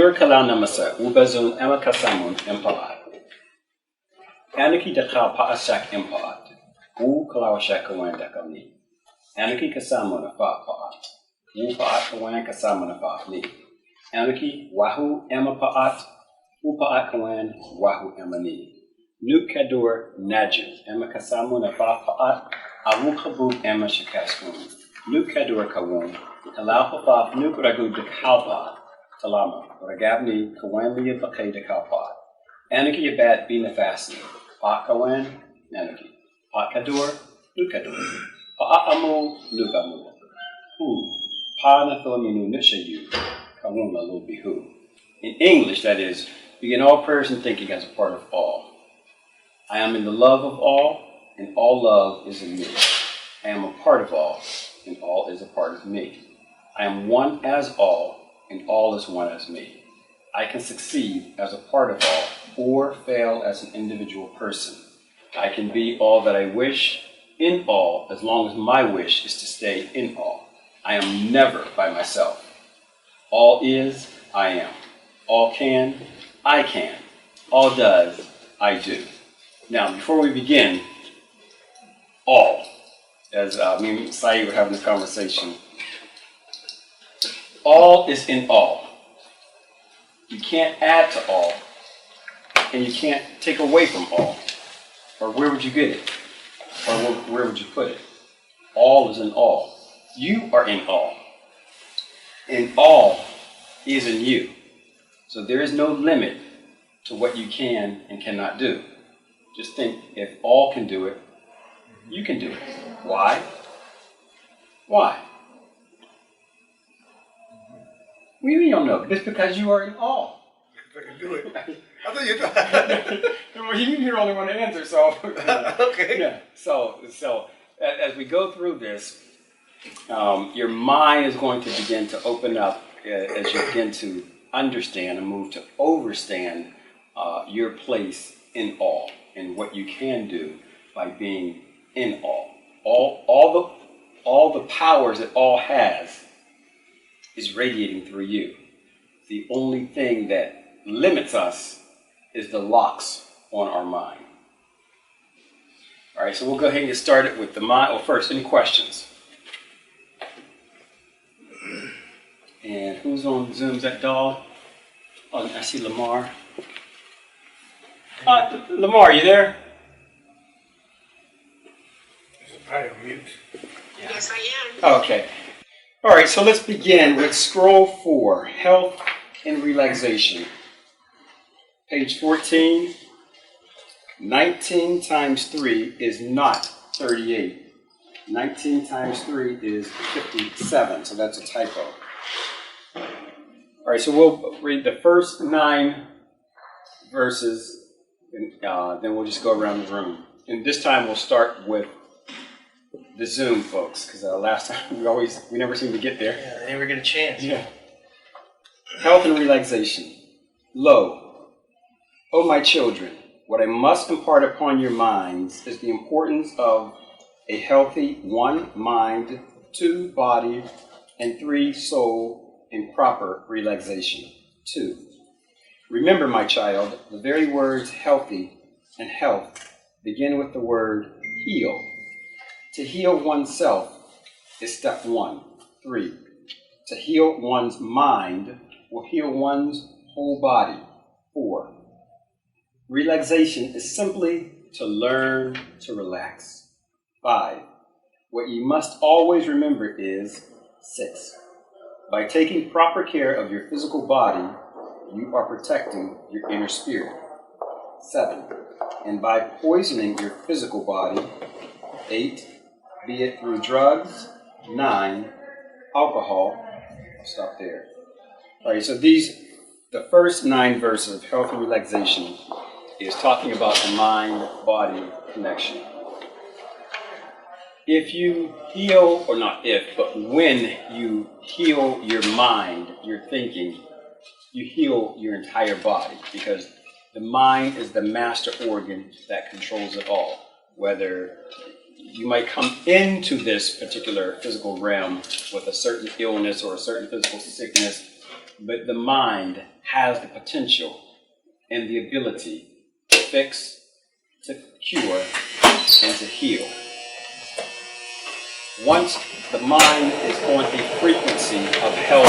Dur kala namasa ubazun emakasamun empaat. Aniki dakal paasak empaat. U kalawashak kawanda kamni. Aniki kasamun afa paat. U paat kawan kasamun afa ni. Aniki wahu emapaat. U paat kawan wahu emani. Nukadur naju emakasamun afa paat. Awu kabub emashakaskun. Nukadur kawun. Kalapapa nukragu dekalpa. Talama, Ragabni, Kawanli Bakay de Kalpa. Aniki Abat Binafasi, Pakawan, Nanaki. Pakadur, Nukadur. Paamu, Nugamu. Hu, Panathominu Nishayu, Kawuna Lubihu. In English, that is, begin all prayers and thinking as a part of all. I am in the love of all, and all love is in me. I am a part of all, and all is a part of me. I am one as all, and all is one as me. I can succeed as a part of all, or fail as an individual person. I can be all that I wish in all, as long as my wish is to stay in all. I am never by myself. All is, I am. All can, I can. All does, I do. Now, before we begin, all, as me and Saeed were having this conversation, all is in all. You can't add to all, and you can't take away from all. Or where would you get it? Or where would you put it? All is in all. You are in all. And all is in you. So there is no limit to what you can and cannot do. Just think, if all can do it, you can do it. Why? Why? What do you mean you don't know? Just because you are in awe. I can do it. I thought you tried. Well, you're the only one to answer, so. Okay. Yeah. So as we go through this, your mind is going to begin to open up as you begin to understand and move to overstand your place in awe and what you can do by being in awe. All the powers that all has is radiating through you. The only thing that limits us is the locks on our mind. All right, so we'll go ahead and get started with the mind. Well, first, any questions? And who's on Zoom? Is that Doll? Oh, I see Lamar. Lamar, you there? It's probably on mute. Yes, I am. Oh, okay. All right, so let's begin with scroll 4, health and relaxation. Page 14, 19 times 3 is not 38. 19 times 3 is 57, so that's a typo. All right, so we'll read the first 9 verses, and then we'll just go around the room. And this time we'll start with the Zoom folks, because last time we never seem to get there. Yeah, they never get a chance. Yeah. Health and relaxation. Lo, O my children, what I must impart upon your minds is the importance of a healthy 1 mind, 2 body, and 3 soul in proper relaxation. 2. Remember, my child, the very words healthy and health begin with the word heal. To heal oneself is step 1. 3. To heal one's mind will heal one's whole body. 4. Relaxation is simply to learn to relax. 5. What you must always remember is 6. By taking proper care of your physical body, you are protecting your inner spirit. 7. And by poisoning your physical body, 8. Be it through drugs, 9, alcohol. I'll stop there. All right, so the first 9 verses of health and relaxation is talking about the mind-body connection. If you heal, or not if, but when you heal your mind, your thinking, you heal your entire body, because the mind is the master organ that controls it all. Whether you might come into this particular physical realm with a certain illness or a certain physical sickness, but the mind has the potential and the ability to fix, to cure, and to heal. Once the mind is on a frequency of health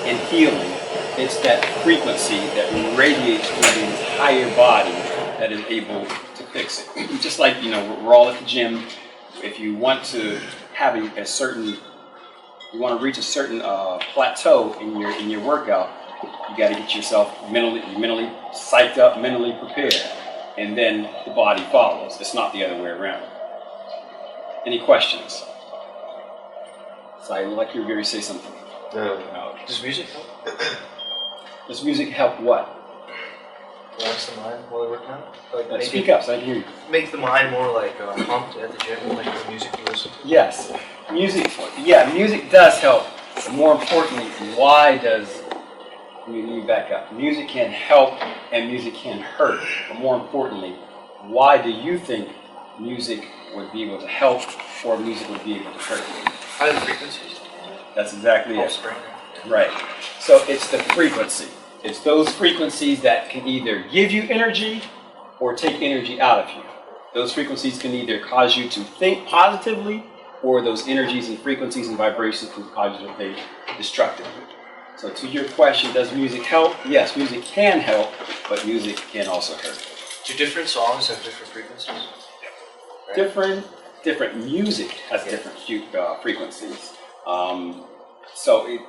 and healing, it's that frequency that radiates through the entire body that is able to fix it. Just like, we're all at the gym. If you want to have you want to reach a certain plateau in your workout, you got to get yourself mentally psyched up, mentally prepared, and then the body follows. It's not the other way around. Any questions? So I would like you to say something. No. Does music help? Does music help what? Relax the mind while they're working out? Like Speak up so I can hear you. Make the mind more like pumped at the gym, like the music you listen to? Yes. Music does help. But more importantly, why does... Let me back up. Music can help and music can hurt. But more importantly, why do you think music would be able to help or music would be able to hurt? Higher frequencies. That's exactly it. Offspring. Right. So it's the frequency. It's those frequencies that can either give you energy or take energy out of you. Those frequencies can either cause you to think positively, or those energies and frequencies and vibrations can cause you to think destructively. So to your question, does music help? Yes, music can help, but music can also hurt. Do different songs have different frequencies? Right. Different music has different frequencies.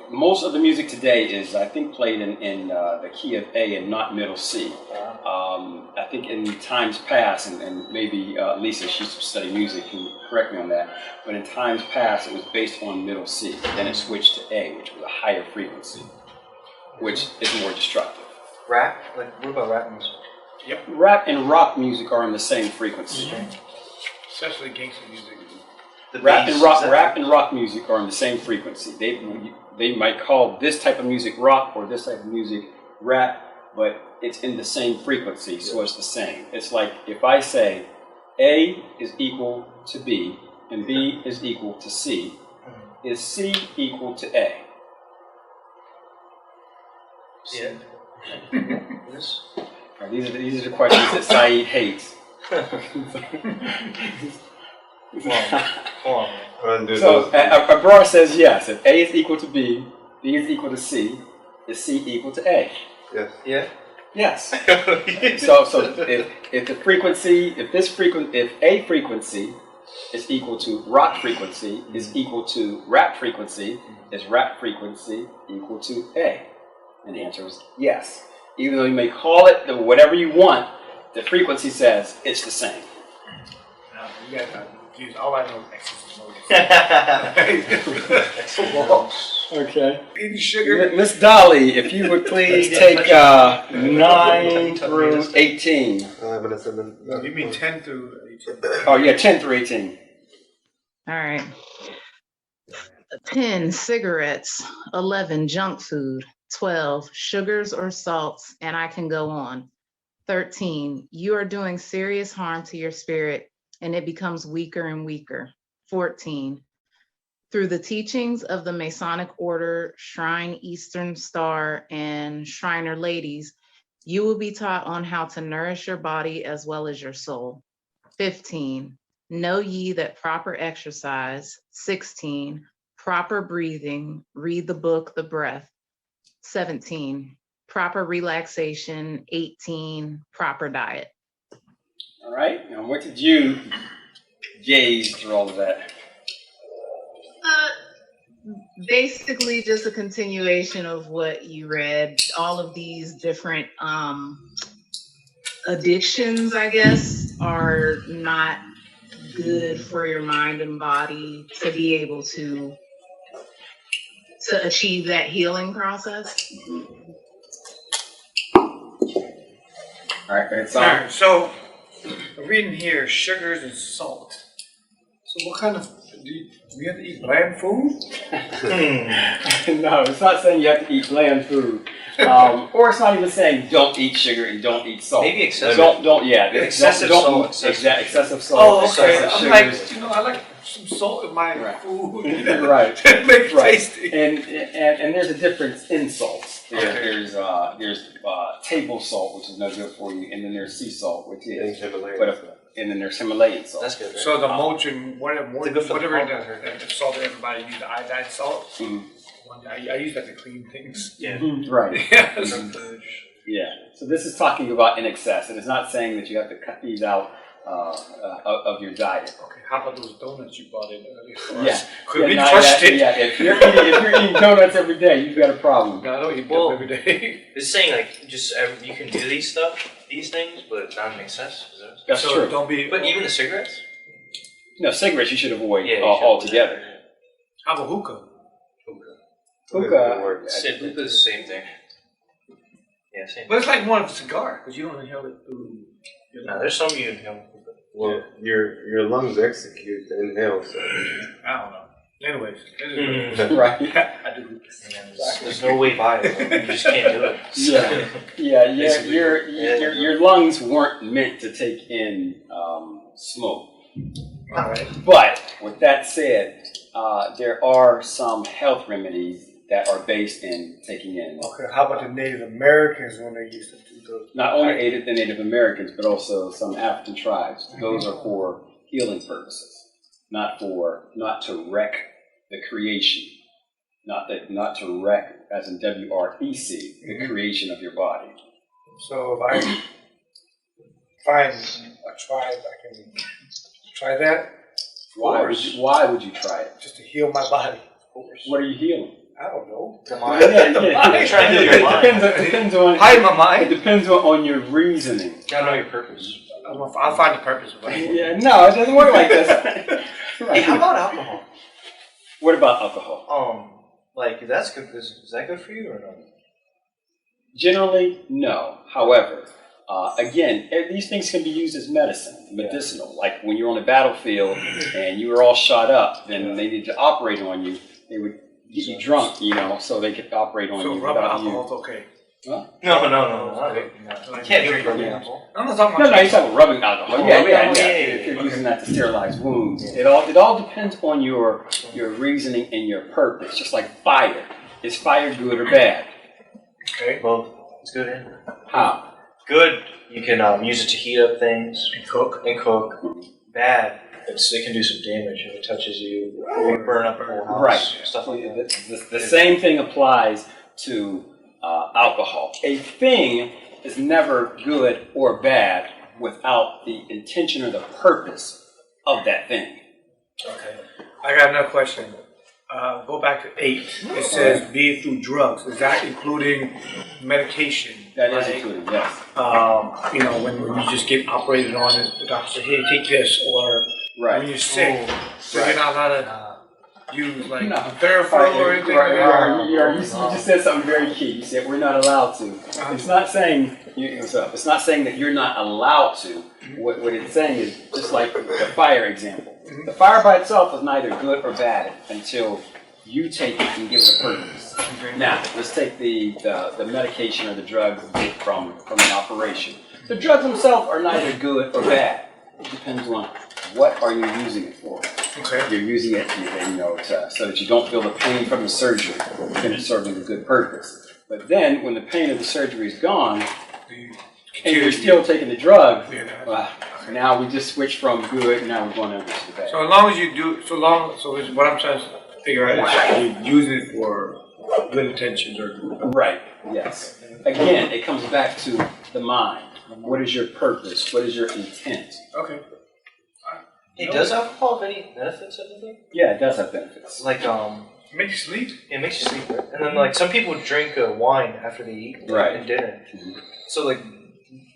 Most of the music today is, I think, played in the key of A and not middle C. I think in times past, and maybe Lisa, she studied music, can correct me on that, but in times past it was based on middle C. Then it switched to A, which was a higher frequency, which is more destructive. Rap? Like, what about rap music? Yep. Rap and rock music are in the same frequency. Especially gangster music. Rap and rock music are on the same frequency. They might call this type of music rock or this type of music rap, but it's in the same frequency, so it's the same. It's like if I say A is equal to B and B is equal to C, is C equal to A? Yeah. Yes. Right, these are the questions that Saeed hates. Come on. So Abrar says yes. If A is equal to B, B is equal to C, is C equal to A? Yes. Yeah. Yes. so if A frequency is equal to rock frequency is equal to rap frequency, is rap frequency equal to A? And the answer is yes. Even though you may call it whatever you want, the frequency says it's the same. You guys are confused. All I know is Exorcist. Okay. Eating sugar. Miss Dolly, if you would please take 9 through 18. You mean 10 through 18? Oh yeah, 10 through 18. All right. 10, cigarettes. 11, junk food. 12, sugars or salts, and I can go on. 13, you are doing serious harm to your spirit, and it becomes weaker and weaker. 14, through the teachings of the Masonic Order, Shrine Eastern Star, and Shriner Ladies, you will be taught on how to nourish your body as well as your soul. 15, know ye that proper exercise. 16, proper breathing, read the book, The Breath. 17, proper relaxation. 18, proper diet. All right. And what did you gaze through all of that? Basically just a continuation of what you read. All of these different addictions, I guess, are not good for your mind and body to be able to achieve that healing process. All right, All right, so reading here, sugars and salt. So what kind of Do we have to eat bland food? No, it's not saying you have to eat bland food. Or it's not even saying don't eat sugar and don't eat salt. Maybe excessive. Excessive salt. Excessive salt. Oh, okay. excessive I'm like, sugars. I like some salt in my food. Right. To make it tasty. And there's a difference in salts. There's table salt, which is no good for you, and then there's sea salt, which is. And then there's Himalayan salt. That's good. Right? So the Motrin, whatever good for the the salt that everybody use, the iodine salt. Mm-hmm. I use that to clean things. Yeah. Right. Yes. Yeah. So this is talking about in excess, and it's not saying that you have to cut these out of your diet. Okay, how about those donuts you bought in earlier? Yeah. Could we trust it? Yeah. If you're eating donuts every day, you've got a problem. No, I don't eat them every day. It's saying like just you can do these things, but not in excess. Is that That's so true. Don't be. But even the cigarettes? No, cigarettes you should avoid Yeah, altogether. How about hookah? Hookah. It's the same thing. Yeah, same. But it's like more of a cigar because you don't inhale it through. No, there's some you inhale. Well, your lungs execute the inhale, so. I don't know. Anyways, Right. I do. There's no way by it. You just can't do it. Yeah. Your lungs weren't meant to take in smoke. All right. But with that said, there are some health remedies that are based in taking in. Okay. How about the Native Americans when they used to do those? Not only the Native Americans, but also some African tribes. Those are for healing purposes, not to wreck the creation, not to wreck, as in WREC, the creation of your body. So if I find a tribe, I can try that. Why would you try it? Just to heal my body. What are you healing? I don't know. The mind. You're trying to heal your mind. It depends on. Hide my It mind. depends on your reasoning. You gotta know your purpose. I'll find the purpose of it. Yeah, no, it doesn't work like this. Hey, how about alcohol? What about alcohol? Like that's good. Is that good for you or no? Generally, no. However, again, these things can be used as medicine, medicinal. Like when you're on the battlefield and you were all shot up, then they need to operate on you. They would get you drunk, so they could operate on So you. rubbing without you. alcohol's okay. Huh? No. You can't drink rubbing alcohol. I'm not talking No, about. you're talking about rubbing alcohol. Oh, Yeah. yeah. If you're using that to sterilize wounds, it all depends on your reasoning and your purpose. Just like fire, is fire good or bad? Okay. Both. It's good and bad. How? Good, you can use it to heat up things And cook. Bad, it can do some damage if it touches you. You burn up a whole house. Right. Stuff like that. The same thing applies to alcohol. A thing is never good or bad without the intention or the purpose of that thing. Okay. I got another question. Go back to 8. It says be through drugs. Is that including medication? That is Like, included, yes. when you just get operated on, and the doctor says, "Hey, take this," or when you're sick, so you're not allowed to use like Theraflu or anything. You just said something very key. You said we're not allowed to. It's not saying it's not saying that you're not allowed to. What it's saying is just like the fire example. The fire by itself is neither good or bad until you take it and give it a purpose. Now, let's take the medication or the drugs from an operation. The drugs themselves are neither good or bad. It depends on what are you using it for. Okay. You're using it, so that you don't feel the pain from the surgery, and it's serving a good purpose. But then, when the pain of the surgery is gone, and you're still taking the drug, now we just switch from good, and now we're going over to the bad. So as long as you do, so what I'm trying to figure out is you're using it for good intentions or Right, yes. Again, it comes back to the mind. What is your purpose? What is your intent? Okay. Hey, does alcohol have any benefits or anything? Yeah, it does have benefits. Like, Make you sleep. it makes you sleep, right? And then, like, some people drink wine after they eat Right. and dinner. So, like,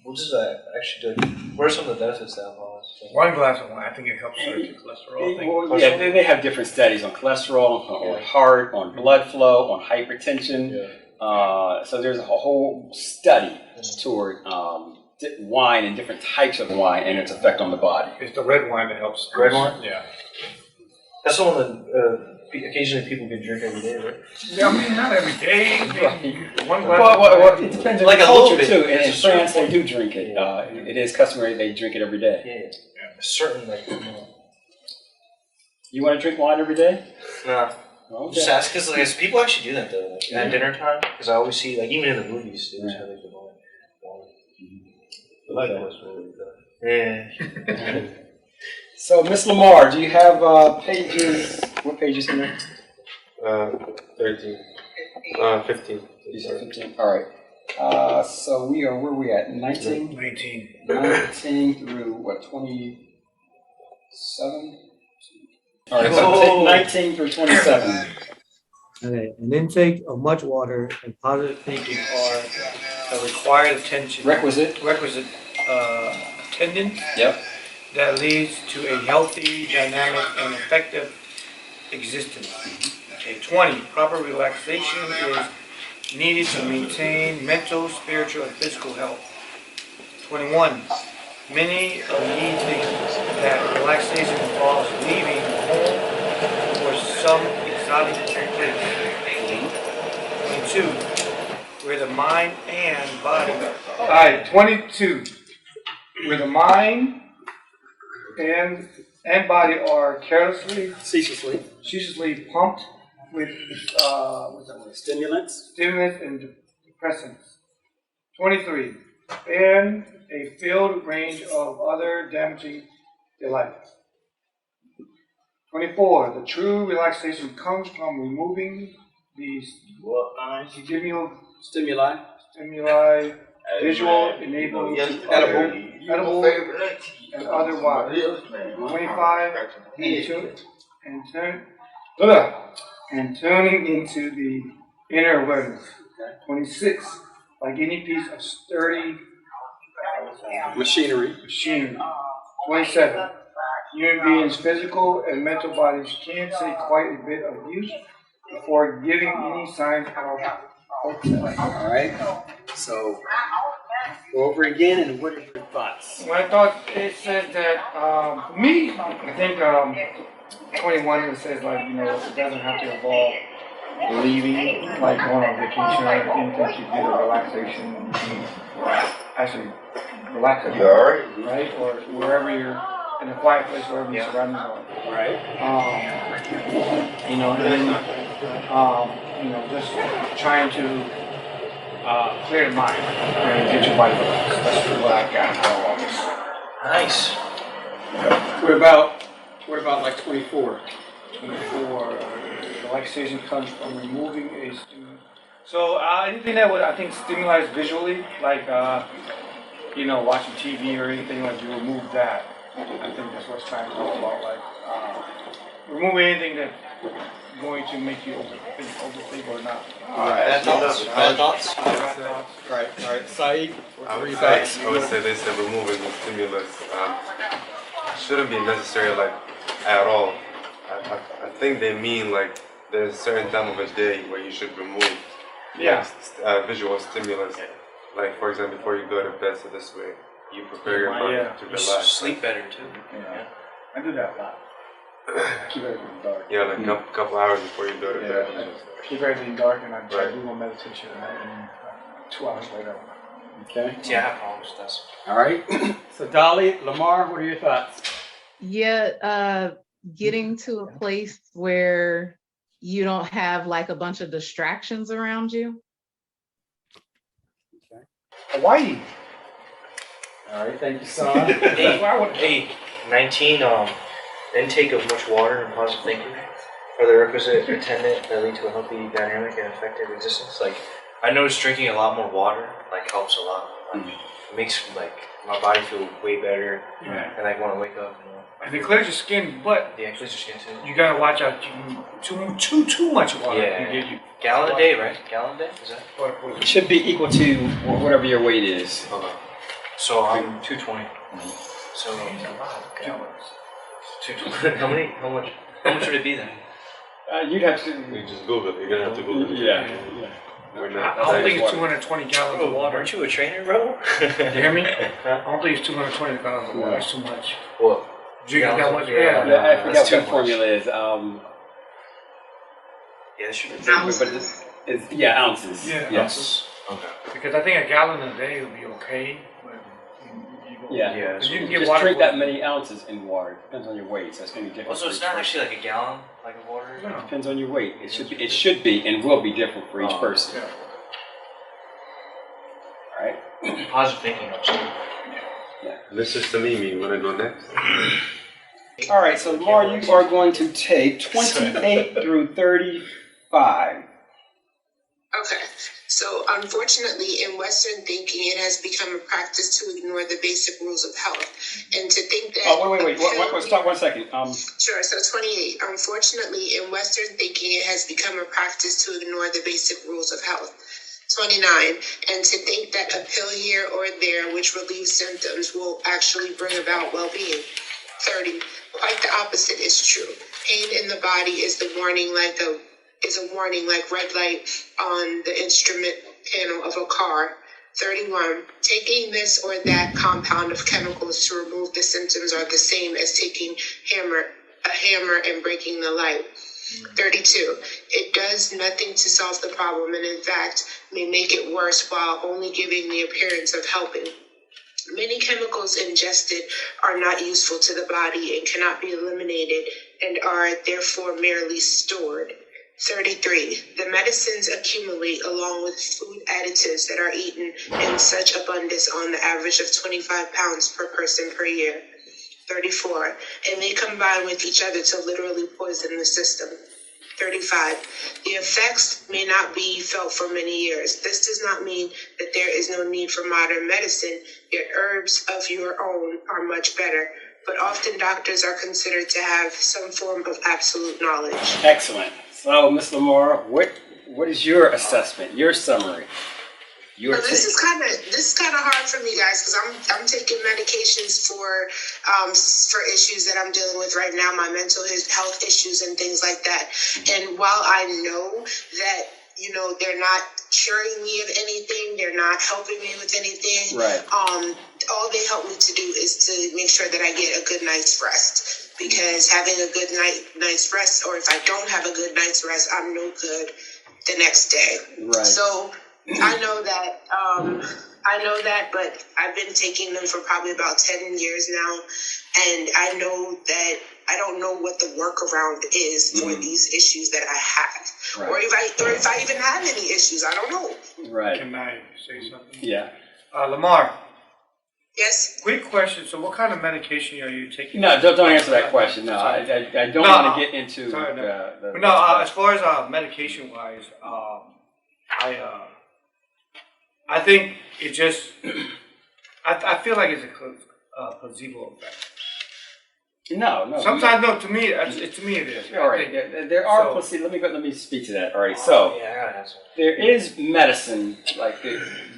what does that actually do? What are some of the benefits that alcohol has? One glass of wine, I think it helps with your cholesterol thing. Well, yeah, they have different studies on cholesterol, on heart, on blood flow, on hypertension. So there's a whole study toward wine and different types of wine and its effect on the body. It's the red wine that helps. Red wine? Yeah. That's the one that occasionally people can drink every day, right? Yeah, I mean, not every day. One glass. Well, it depends on Like the a little culture bit. too. In It's France, certain- they do drink it. It is customary they drink it every day. Yeah. Certain like. You want to drink wine every day? Nah. Okay. Just ask because like, people actually do that though, like at dinner time. Because I always see like even in the movies they just have like the wine. Yeah. So, Miss Lamar, do you have pages? What pages in there? 13. 15. These are 15. All right. So we are where we at? 19? 19 through what? 27? All right. So take 19 through 27. Okay, an intake of much water and positive thinking are a required attention. Requisite. Attendance Yep. that leads to a healthy, dynamic, and effective existence. Okay, 20. Proper relaxation is needed to maintain mental, spiritual, and physical health. 21. Many of these things that relaxation involves leaving home for some exotic place. 22. Where the mind and body. Alright, 22. Where the mind and body are ceaselessly pumped with Stimulants. stimulants and depressants. 23. And a filled range of other damaging delights. 24. The true relaxation comes from removing these Stimuli. visual, enabling to edible and otherwise. 25. And turning into the inner awareness. 26. Like any piece of sturdy Machinery. 27. Human beings' physical and mental bodies can take quite a bit of use before giving any signs of protest. All right. So go over again, and what are your thoughts? Well, I thought it said that, for me, I think 21 it says like, it doesn't have to involve leaving, like going on vacation or anything to get a relaxation. Actually, relax at home, right? Or wherever you're in a quiet place, wherever your surroundings are. Right. Just trying to clear the mind and get your body relaxed. That's what I got out of all this. Nice. What about like 24? 24, relaxation comes from removing a stimulant. So anything that would, I think, stimulate visually, like, watching TV or anything, like you remove that. I think that's what it's trying to talk about, like, remove anything that's going to make you overthink or not. Bad thoughts. Right. Saeed, I would say they said removing the stimulus shouldn't be necessary like at all. I think they mean like there's a certain time of a day where you should remove visual stimulus. Like for example, before you go to bed, so this way you prepare your mind to relax. Sleep better too. Yeah. I do that a lot. Keep everything dark. Yeah, like a couple hours before you go to bed. Keep everything dark, and I do my meditation, and 2 hours later. Okay. Yeah, I have problems with that. All right. So Dolly, Lamar, what are your thoughts? Yeah, getting to a place where you don't have like a bunch of distractions around you. Hawaii. All right. Thank you, son. Hey, 19. Intake of much water and positive thinking are the requisite attendant that lead to a healthy, dynamic, and effective existence. Like, I noticed drinking a lot more water helps a lot. Like, it makes my body feel way better, and I want to wake up. And it clears your skin, but Yeah, clears your skin too. you gotta watch out. Too much water. Yeah. Can get you. Gallon a day, right? Gallon a day? Is that? It should be equal to whatever your weight is. Okay. So I'm 220. So Gallons. 220. How much would it be then? You'd have to. You just Google it. You're gonna have to Google it. Yeah. We're I not. don't think it's 220 gallons of water. Aren't you a trainer, bro? You hear me? I don't think it's 220 gallons of water. That's too much. What? Drinking that much, Yeah. Yeah, I forgot That's too what the formula is. Yeah, it should be. Ounces. It's ounces. Yeah. Yes. Okay. because I think a gallon a day would be okay. But you go, Yeah. Yeah. you can get Just water. drink that many ounces in water. Depends on your weight, so it's going to be different. Also, for it's each not person. actually like a gallon, like of water. No. Depends on your weight. It should be and will be different for each person. Yeah. All right. Positive thinking, absolutely. Mr. Samimi, you wanna go next? All right. So Lamar, you are going to take 28 through 35. Okay. So unfortunately, in Western thinking, it has become a practice to ignore the basic rules of health and to think that. Oh, wait. Stop 1 second. Sure. So 28. Unfortunately, in Western thinking, it has become a practice to ignore the basic rules of health. 29. And to think that a pill here or there which relieves symptoms will actually bring about well-being. 30. Quite the opposite is true. Pain in the body is a warning like red light on the instrument panel of a car. 31. Taking this or that compound of chemicals to remove the symptoms are the same as taking a hammer and breaking the light. 32. It does nothing to solve the problem and in fact may make it worse while only giving the appearance of helping. Many chemicals ingested are not useful to the body and cannot be eliminated and are therefore merely stored. 33. The medicines accumulate along with food additives that are eaten in such abundance on the average of 25 pounds per person per year. 34. And they combine with each other to literally poison the system. 35. The effects may not be felt for many years. This does not mean that there is no need for modern medicine, yet herbs of your own are much better. But often doctors are considered to have some form of absolute knowledge. Excellent. So, Ms. Lamar, what is your assessment, your summary, your Well, this take? is kind of hard for me, guys, because I'm taking medications for issues that I'm dealing with right now, my mental health issues and things like that. And while I know that they're not curing me of anything, they're not helping me with anything. Right. All they help me to do is to make sure that I get a good night's rest. Because having a good night's rest, or if I don't have a good night's rest, I'm no good the next day. Right. So I know that, but I've been taking them for probably about 10 years now, and I know that I don't know what the workaround is for these issues that I have, Right. or if I even have any issues. I don't know. Right. Can I say something? Yeah. Lamar, Yes. quick question. So, what kind of medication are you taking? No, don't answer that question. No, I don't No, want to get into sorry, the as far as medication wise, I think it just, I feel like it's a placebo effect. No. Sometimes, no, to me it is. All right. There are So- placebo. Let me speak to that. All right. So Yeah, I gotta answer. there is medicine. Like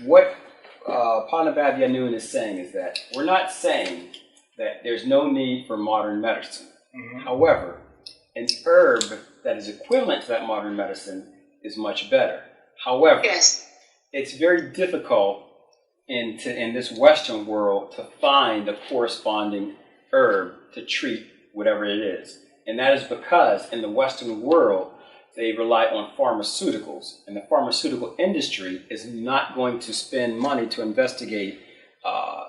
what Panabab Yanun is saying is that we're not saying that there's no need for modern medicine. However, an herb that is equivalent to that modern medicine is much better. However, Yes. it's very difficult in this Western world to find a corresponding herb to treat whatever it is. And that is because in the Western world, they rely on pharmaceuticals. And the pharmaceutical industry is not going to spend money to investigate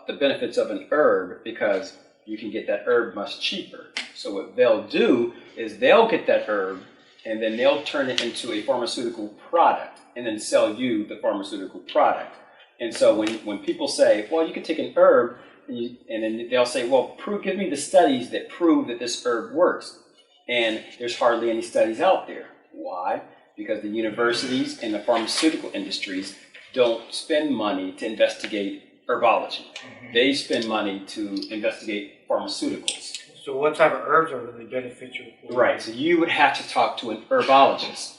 the benefits of an herb because you can get that herb much cheaper. So what they'll do is they'll get that herb and then they'll turn it into a pharmaceutical product and then sell you the pharmaceutical product. And so when people say, well, you can take an herb, and then they'll say, well, give me the studies that prove that this herb works. And there's hardly any studies out there. Why? Because the universities and the pharmaceutical industries don't spend money to investigate herbology. They spend money to investigate pharmaceuticals. So, what type of herbs are really beneficial for Right, so you would have to talk to an herbologist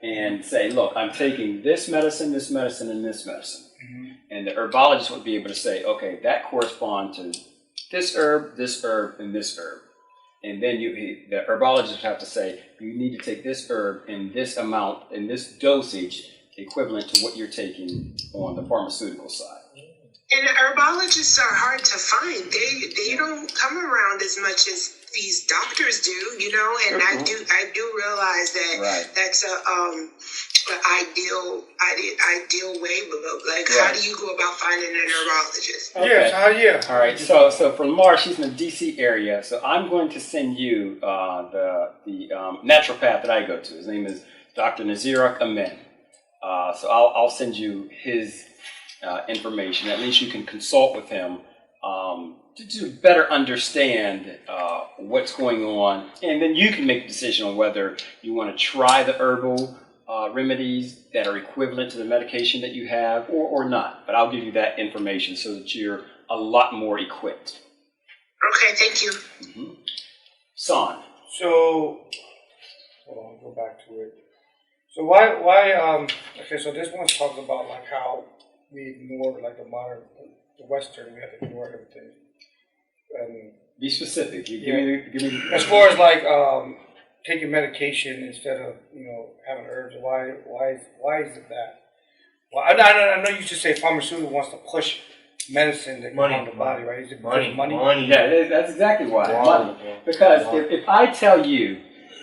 and say, look, I'm taking this medicine, and this medicine. And the herbologist would be able to say, okay, that corresponds to this herb, and this herb. And then the herbologist would have to say, you need to take this herb in this amount, in this dosage, equivalent to what you're taking on the pharmaceutical side. And herbologists are hard to find. They don't come around as much as these doctors do, you know. And I do realize that that's an ideal way. But like, how do you go about finding an herbologist? Okay. Yes, All right. So for Lamar, she's in the DC area. So I'm going to send you the naturopath that I go to. His name is Dr. Nazirak Amin. So I'll send you his information. At least you can consult with him to better understand what's going on, and then you can make a decision on whether you want to try the herbal remedies that are equivalent to the medication that you have or not. But I'll give you that information so that you're a lot more equipped. Okay, thank you. Mm-hmm. Son. So, hold on, go back to it. So why, okay, so this one talks about like how we ignore like the modern, the Western, we have to ignore everything. And Be specific. Give me as far as like taking medication instead of, you know, having herbs, why is it that? Well, I know you should say pharmaceutical wants to push medicine to come on the body, right? Is it Money. Yeah, that's exactly why. Money. Because if I tell you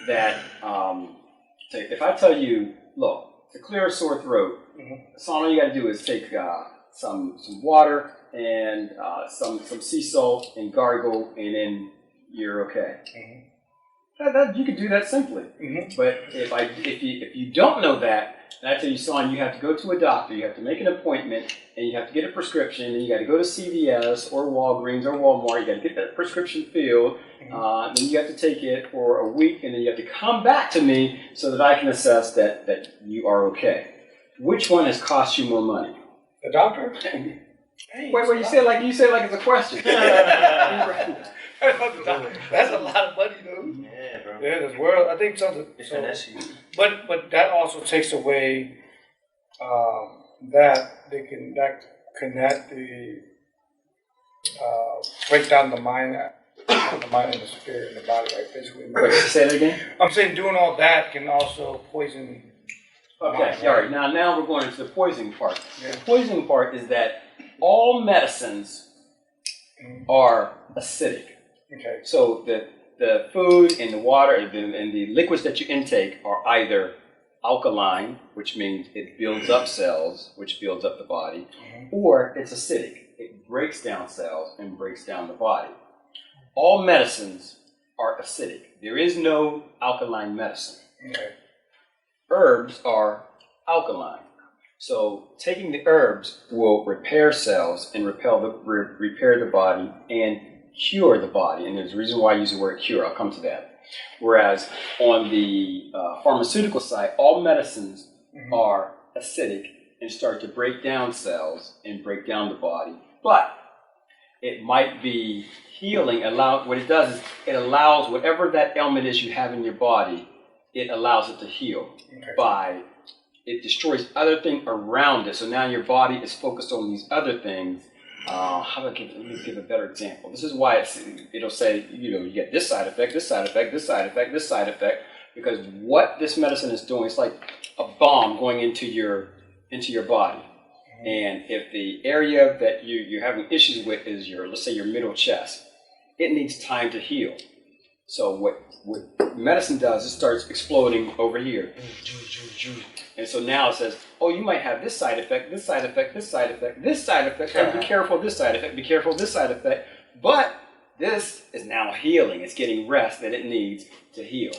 that, if I tell you, look, to clear a sore throat, so all you got to do is take some water and some sea salt and gargle, and then you're okay. You can do that simply. But if you don't know that, and I tell you, son, you have to go to a doctor. You have to make an appointment, and you have to get a prescription. And you got to go to CVS or Walgreens or Walmart. You got to get that prescription filled. Then you have to take it for a week, and then you have to come back to me so that I can assess that you are okay. Which one has cost you more money? The doctor? Wait, you say like it's a question. That's a lot of money, dude. Yeah, bro. Yeah, this world. I think something. But that also takes away that they can connect the break down the mind and the spirit and the body, right? Basically. Wait, say that again. I'm saying doing all that can also poison. Okay, all right. Now we're going into the poisoning part. Yeah. The poisoning part is that all medicines are acidic. Okay. So the food and the water and the liquids that you intake are either alkaline, which means it builds up cells, which builds up the body, or it's acidic. It breaks down cells and breaks down the body. All medicines are acidic. There is no alkaline medicine. Okay. Herbs are alkaline. So taking the herbs will repair cells and repair the body and cure the body. And there's a reason why I use the word cure. I'll come to that. Whereas on the pharmaceutical side, all medicines are acidic and start to break down cells and break down the body. But it might be healing. What it does is it allows whatever that ailment is you have in your body, it allows it to heal it destroys other things around it. So now your body is focused on these other things. Let me give a better example. This is why it'll say, you get this side effect, this side effect, this side effect, this side effect, because what this medicine is doing, it's like a bomb going into your body. And if the area that you're having issues with is let's say your middle chest, it needs time to heal. So what medicine does, it starts exploding over here. And so now it says, oh, you might have this side effect, this side effect, this side effect, this side effect, and be careful of this side effect, be careful of this side effect. But this is now healing. It's getting rest that it needs to heal.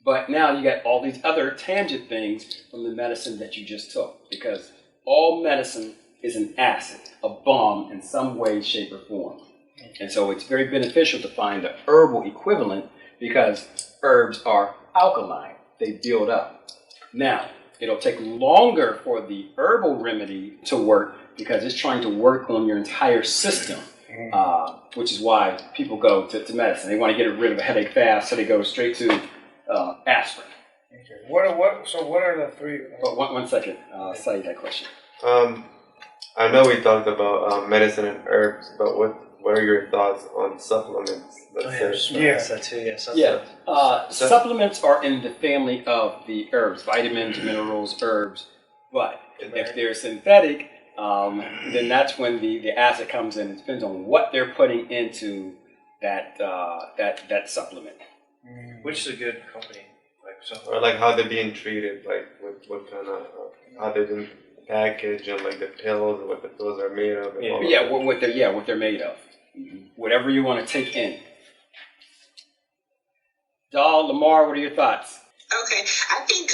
But now you got all these other tangent things from the medicine that you just took, because all medicine is an acid, a bomb in some way, shape, or form. And so it's very beneficial to find the herbal equivalent, because herbs are alkaline. They build up. Now, it'll take longer for the herbal remedy to work because it's trying to work on your entire system, which is why people go to medicine. They want to get rid of a headache fast, so they go straight to aspirin. Okay. What are the three? One second. I'll tell you that question. I know we talked about medicine and herbs, but what are your thoughts on supplements? That too. Supplements are in the family of the herbs, vitamins, minerals, herbs. But if they're synthetic, then that's when the acid comes in. It depends on what they're putting into that supplement. Which is a good company? Like so. Or like how they're being treated, like what kind of how they're being packaged, and like the pills, and what the pills are made of. And all Yeah, of that. what they're made of. Whatever you want to take in. Dahl, Lamar, what are your thoughts? Okay, I think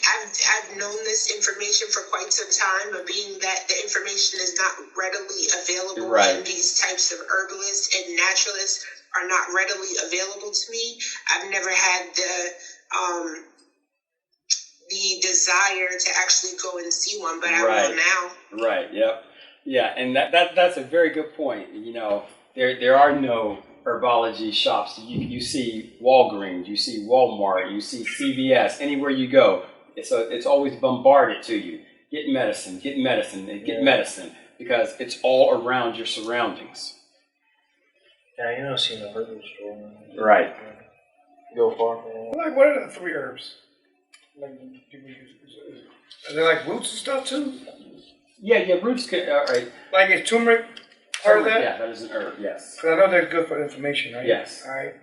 I've known this information for quite some time, but being that the information is not readily available, Right. and these types of herbalists and naturalists are not readily available to me, I've never had the desire to actually go and see one, but I will now. Right. Yep. Yeah, and that's a very good point. You know, there are no herbology shops. You see Walgreens, you see Walmart, you see CVS. Anywhere you go, it's always bombarded to you. Get medicine, and get medicine, because it's all around your surroundings. Yeah, you don't see no herbal store. Right. Go far. Like, what are the 3 herbs? Like, people use? Are they like roots and stuff too? Yeah. Roots can. Right. Like, is turmeric part of that? Yeah, that is an herb. Yes. Because I know they're good for inflammation, right? Yes. All right.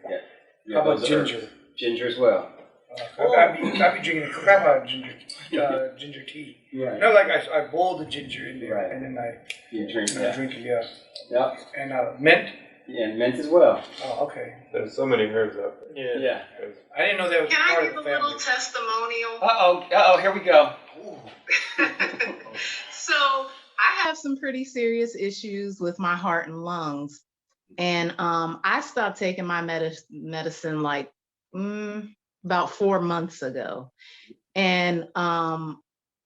Yeah, How about those are herbs. ginger? Ginger as well. I'd be drinking crap out of ginger tea. Right. You know, like I boil the ginger in there, Right. and then You drink I that. drink it, yeah. Yep. And mint. Yeah, and mint as well. Oh, okay. There's so many herbs out there. Yeah. I didn't know that was Can part I of give the a family. little testimonial? Uh-oh, here we go. So I have some pretty serious issues with my heart and lungs. And I stopped taking my medicine like about 4 months ago. And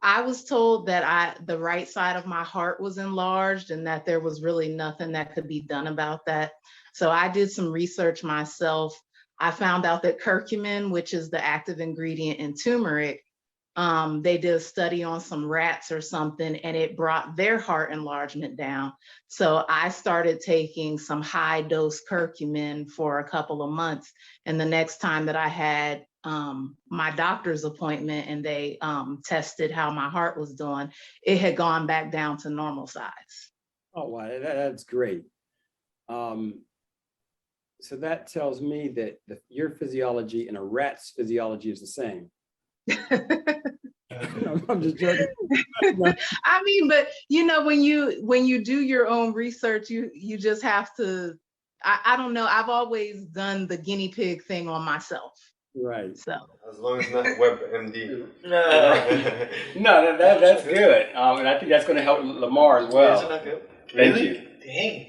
I was told that the right side of my heart was enlarged and that there was really nothing that could be done about that. So I did some research myself. I found out that curcumin, which is the active ingredient in turmeric, they did a study on some rats or something, and it brought their heart enlargement down. So I started taking some high dose curcumin for a couple of months. And the next time that I had my doctor's appointment and they tested how my heart was doing, it had gone back down to normal size. Oh, wow, that's great. So that tells me that your physiology and a rat's physiology is the same. I'm just joking. I mean, but you know, when you do your own research, you just have to, I don't know, I've always done the guinea pig thing on myself. Right. So As long as not WebMD. No, that's good. And I think that's going to help Lamar as well. Isn't that good? Thank Really? you. Dang.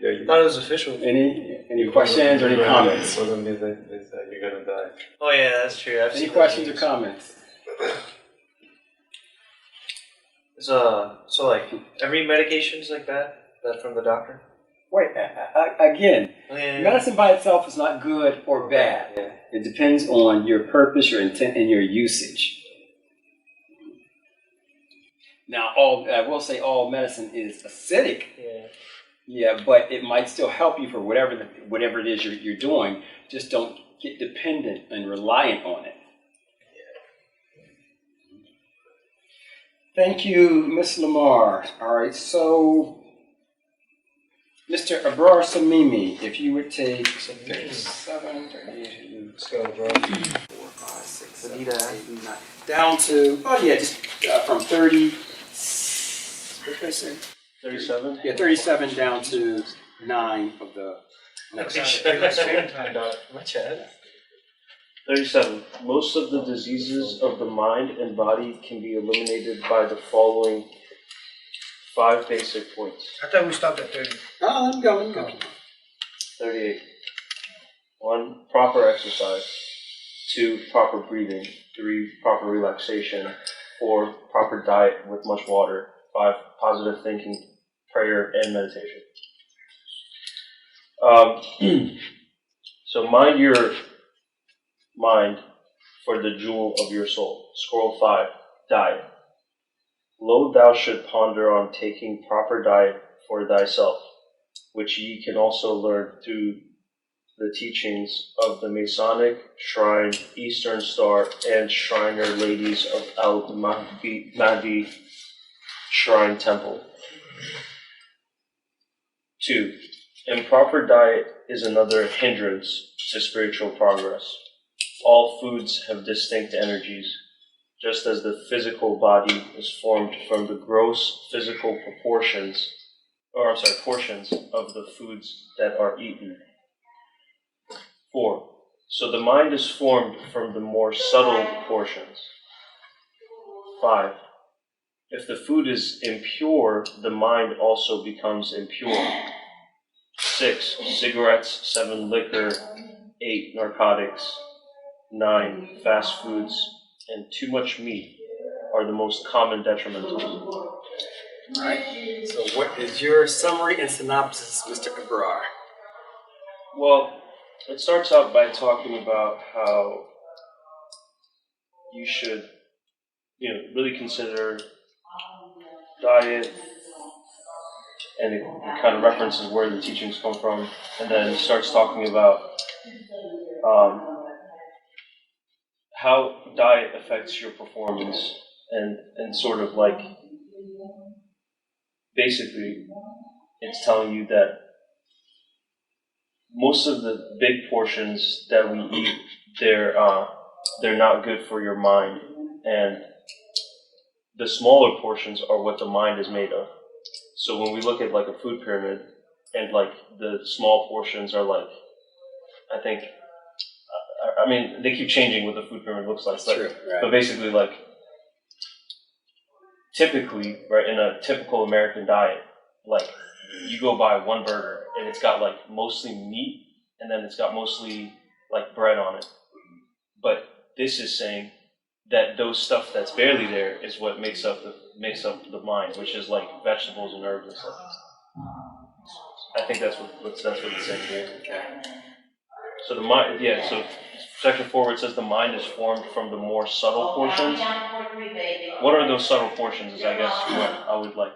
Yeah, I thought it was official. Any questions or any comments? For them, they say you're gonna die. Oh yeah, that's true. I've Any seen questions or those. comments? So like every medication's like that from the doctor? Wait, again, Oh, yeah. medicine by itself is not good or bad. Yeah. It depends on your purpose, your intent, and your usage. Now, I will say all medicine is acidic. Yeah. Yeah, but it might still help you for whatever it is you're doing. Just don't get dependent and reliant on it. Thank you, Ms. Lamar. All right, so Mr. Abrar Samimi, if you would take 37, 38, Let's go, bro. 4, 5, 6, 7, 8, 9, down to, just from 30, what did I say? 37? Yeah, 37 down to 9 of the next. My chat. 37. Most of the diseases of the mind and body can be eliminated by the following 5 basic points. I thought we stopped at 30. Oh, let me go. 38. 1. Proper exercise. 2. Proper breathing. 3. Proper relaxation. 4. Proper diet with much water. 5. Positive thinking, prayer, and meditation. So mind your mind for the jewel of your soul. Scroll 5. Diet. Lo, thou should ponder on taking proper diet for thyself, which ye can also learn through the teachings of the Masonic Shrine, Eastern Star, and Shriner Ladies of Al-Mahdi shrine, temple. 2. Improper diet is another hindrance to spiritual progress. All foods have distinct energies, just as the physical body is formed from the gross physical portions of the foods that are eaten. 4. So the mind is formed from the more subtle portions. 5. If the food is impure, the mind also becomes impure. 6. Cigarettes. 7. Liquor. 8. Narcotics. 9. Fast foods. And too much meat are the most common detrimentals. All right. So what is your summary and synopsis, Mr. Abrar? Well, it starts out by talking about how you should, really consider diet, and it kind of references where the teachings come from, and then starts talking about how diet affects your performance, and sort of like, basically, it's telling you that most of the big portions that we eat, they're not good for your mind, and the smaller portions are what the mind is made of. So when we look at like a food pyramid, and like the small portions are like, I think, I mean, they keep changing what the food pyramid looks like, but basically, like, typically, right, in a typical American diet, like, you go buy one burger and it's got like mostly meat, and then it's got mostly like bread on it. But this is saying that those stuff that's barely there is what makes up the mind, which is like vegetables and herbs and stuff. I think that's what it's saying here. So the mind, so section 4 where it says the mind is formed from the more subtle portions. What are those subtle portions? Is I guess what I would like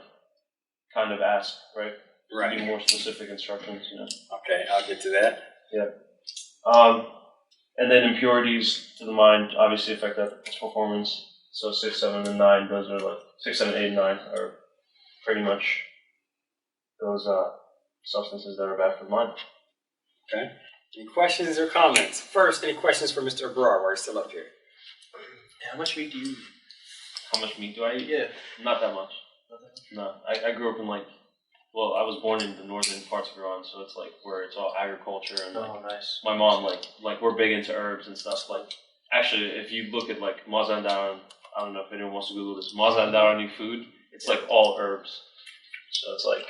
kind of ask, right? Right. Give more specific instructions. Okay, I'll get to that. Yeah. And then impurities to the mind obviously affect its performance. So 6, 7, and 9, those are like 6, 7, 8, and 9 are pretty much those substances that are bad for the mind. Okay. Any questions or comments? First, any questions for Mr. Abrar while he's still up here? How much meat do you eat? How much meat do I eat? Yeah. Not that much. No. I grew up in I was born in the northern parts of Iran, so it's like where it's all agriculture, and Nice. my mom like we're big into herbs and stuff. Like, actually, if you look at like Mazandaran, I don't know if anyone wants to Google this, Mazandarani food, it's like all herbs. So it's like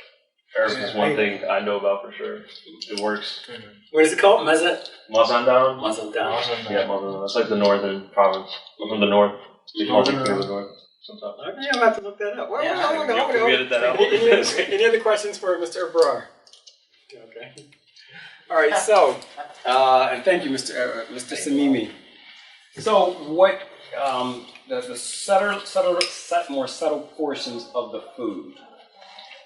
herbs is one thing I know about for sure. It works. What is it called? Mazandaran. Mazandaran. Yeah, Mazandaran. It's like the northern province. I'm from the north. The north. Sometimes. Okay, I'll have to look that up. Well, Can we edit that out? Any other questions for Mr. Abrar? Okay. All right. So, and thank you, Mr. Samimi. So what the more subtle portions of the food?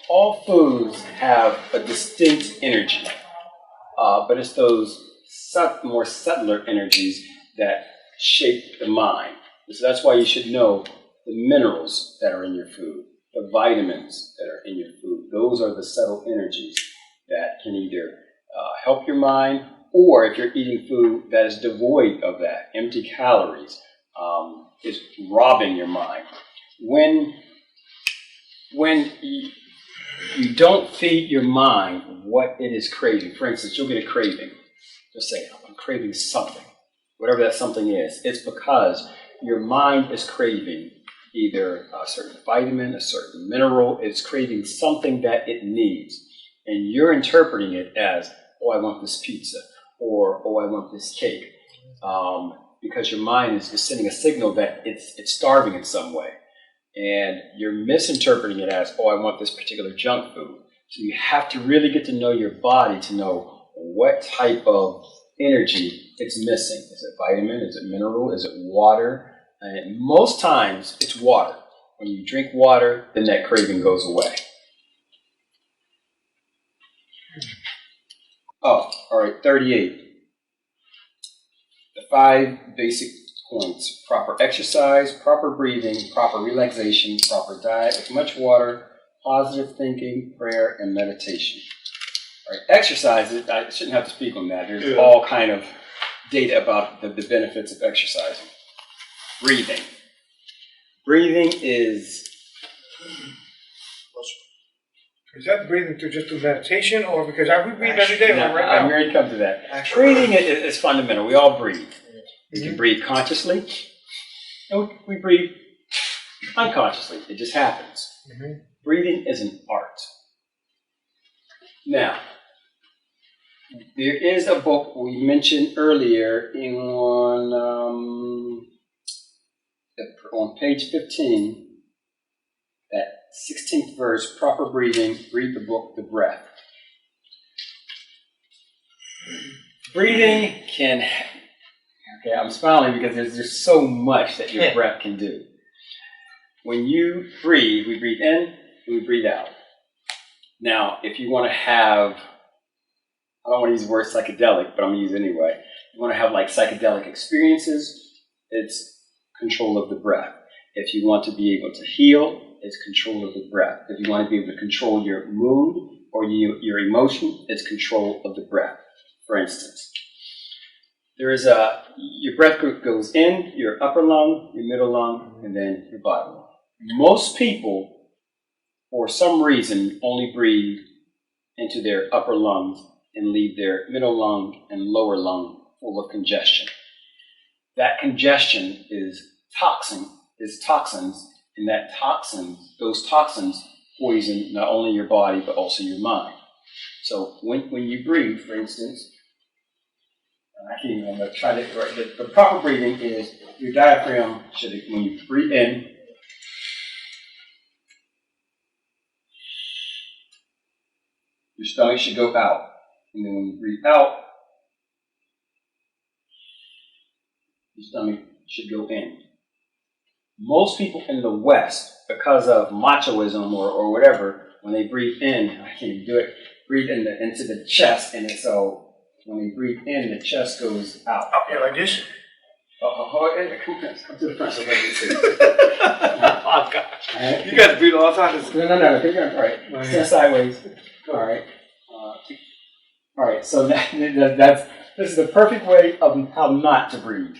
All foods have a distinct energy, but it's those more subtler energies that shape the mind. So that's why you should know the minerals that are in your food, the vitamins that are in your food. Those are the subtle energies that can either help your mind, or if you're eating food that is devoid of that, empty calories, is robbing your mind. When you don't feed your mind what it is craving, for instance, you'll get a craving. Just say, I'm craving something, whatever that something is. It's because your mind is craving either a certain vitamin, a certain mineral. It's craving something that it needs. And you're interpreting it as, oh, I want this pizza, or oh, I want this cake. Because your mind is sending a signal that it's starving in some way. And you're misinterpreting it as, oh, I want this particular junk food. So you have to really get to know your body to know what type of energy it's missing. Is it vitamin? Is it mineral? Is it water? And most times it's water. When you drink water, then that craving goes away. Oh, all right, 38. The 5 basic points: proper exercise, proper breathing, proper relaxation, proper diet with much water, positive thinking, prayer, and meditation. All right, exercise, I shouldn't have to speak on that. There's all kind of data about the benefits of exercising. Breathing. Breathing is... Is that breathing through just through meditation, or because we breathe every day No, right I'm now? ready to come to that. Breathing is fundamental. We all breathe. We can breathe consciously, and we breathe unconsciously. It just happens. Breathing is an art. Now, there is a book we mentioned earlier on page 15, that 16th verse, proper breathing, read the book, The Breath. Breathing can, okay, I'm smiling because there's just so much that your breath can do. When you breathe, we breathe in, we breathe out. Now, if you want to have, I don't want to use the word psychedelic, but I'm going to use it anyway. You want to have like psychedelic experiences, it's control of the breath. If you want to be able to heal, it's control of the breath. If you want to be able to control your mood or your emotion, it's control of the breath. For instance, there is your breath goes in your upper lung, your middle lung, and then your bottom lung. Most people, for some reason, only breathe into their upper lungs and leave their middle lung and lower lung full of congestion. That congestion is toxins, and those toxins poison not only your body but also your mind. So when you breathe, for instance, I can't even, I'm going to try to, right, the proper breathing is your diaphragm should, when you breathe in, your stomach should go out. And then when you breathe out, your stomach should go in. Most people in the West, because of machoism or whatever, when they breathe in, I can't even do it, breathe into the chest, and so when they breathe in, the chest goes out. Up here like this? Come to the front so they can see. Oh, gosh. Right. You got to breathe all the time. No. All right. Stand sideways. All right. All right. So this is the perfect way of how not to breathe.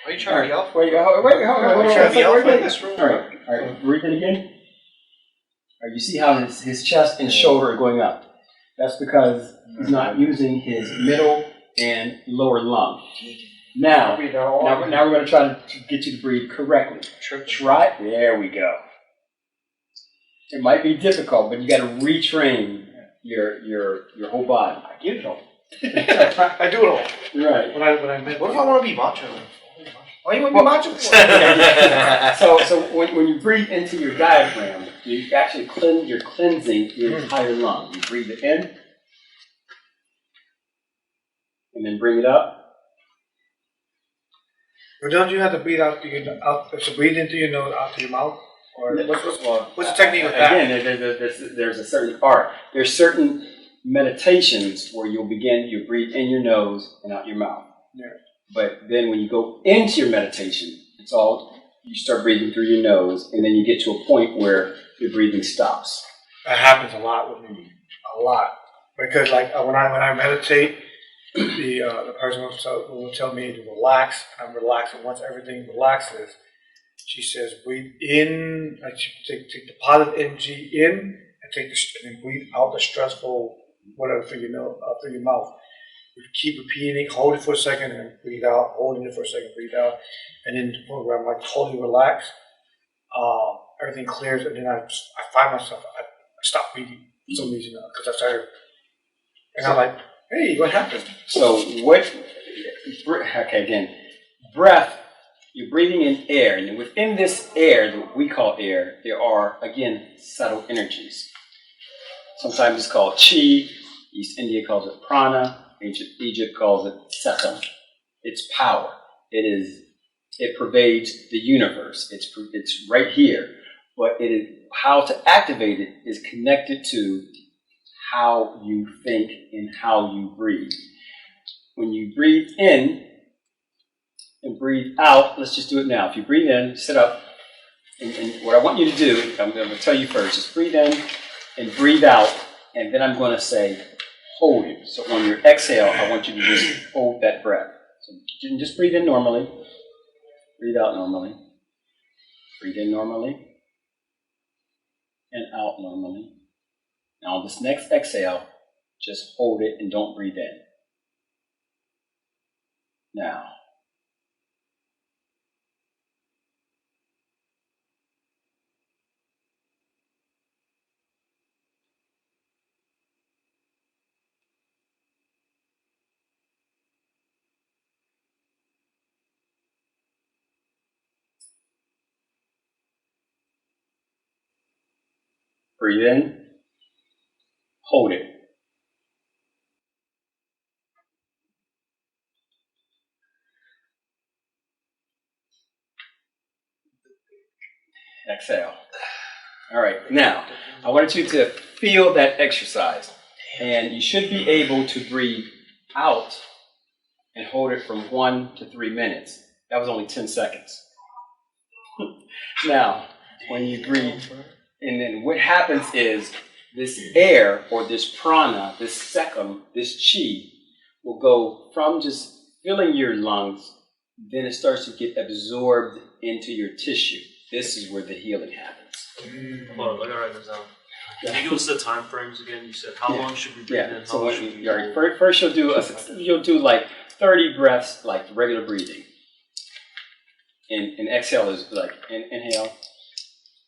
Are you trying to yell? Wait, hold on. All right. Breathe in again. All right, you see how his chest and shoulder are going up. That's because he's not using his middle and lower lung. Now we're going to try to get you to breathe correctly. Try it. There we go. It might be difficult, but you got to retrain your whole body. I get it all. I do it all. Right. What if I want to be macho? Why you want to be macho for? So when you breathe into your diaphragm, you actually you're cleansing your entire lung. You breathe it in, and then bring it up. But don't you have to breathe out? So breathe into your nose, out to your mouth, or what's the technique of that? Again, there's a certain art. There's certain meditations where you breathe in your nose and out your mouth. Yeah. But then when you go into your meditation, you start breathing through your nose, and then you get to a point where your breathing stops. That happens a lot with me, a lot. Because like when I meditate, the person will tell me to relax. I'm relaxing. Once everything relaxes, she says, breathe in. Take the positive energy in, and then breathe out the stressful whatever through your mouth. You keep repeating it, hold it for a second, and breathe out. Holding it for a second, breathe out, and then to the point where I'm like totally relaxed. Everything clears, and then I find myself I stop breathing for some reason because I started, and I'm like, hey, what happened? So breath, you're breathing in air, and within this air that we call air, there are, again, subtle energies. Sometimes it's called chi, East India calls it prana, Egypt calls it sekhem. It's power. It pervades the universe. It's right here, but how to activate it is connected to how you think and how you breathe. When you breathe in, and breathe out. Let's just do it now. If you breathe in, sit up. And what I want you to do, I'm going to tell you first, just breathe in and breathe out. And then I'm going to say, hold it. So on your exhale, I want you to just hold that breath. So you can just breathe in normally. Breathe out normally. Breathe in normally. And out normally. Now on this next exhale, just hold it and don't breathe in. Now. Breathe in. Hold it. Exhale. All right, now, I wanted you to feel that exercise. And you should be able to breathe out and hold it from 1 to 3 minutes. That was only 10 seconds. Now, when you breathe, and then what happens is this air or this prana, this sekam, this chi, will go from just filling your lungs, then it starts to get absorbed into your tissue. This is where the healing happens. Hold on, let me write this down. Can you give us the time frames again? You said how long should we breathe in? How So long when should we you, hold? first you'll do like 30 breaths, like regular breathing. And exhale is like inhale,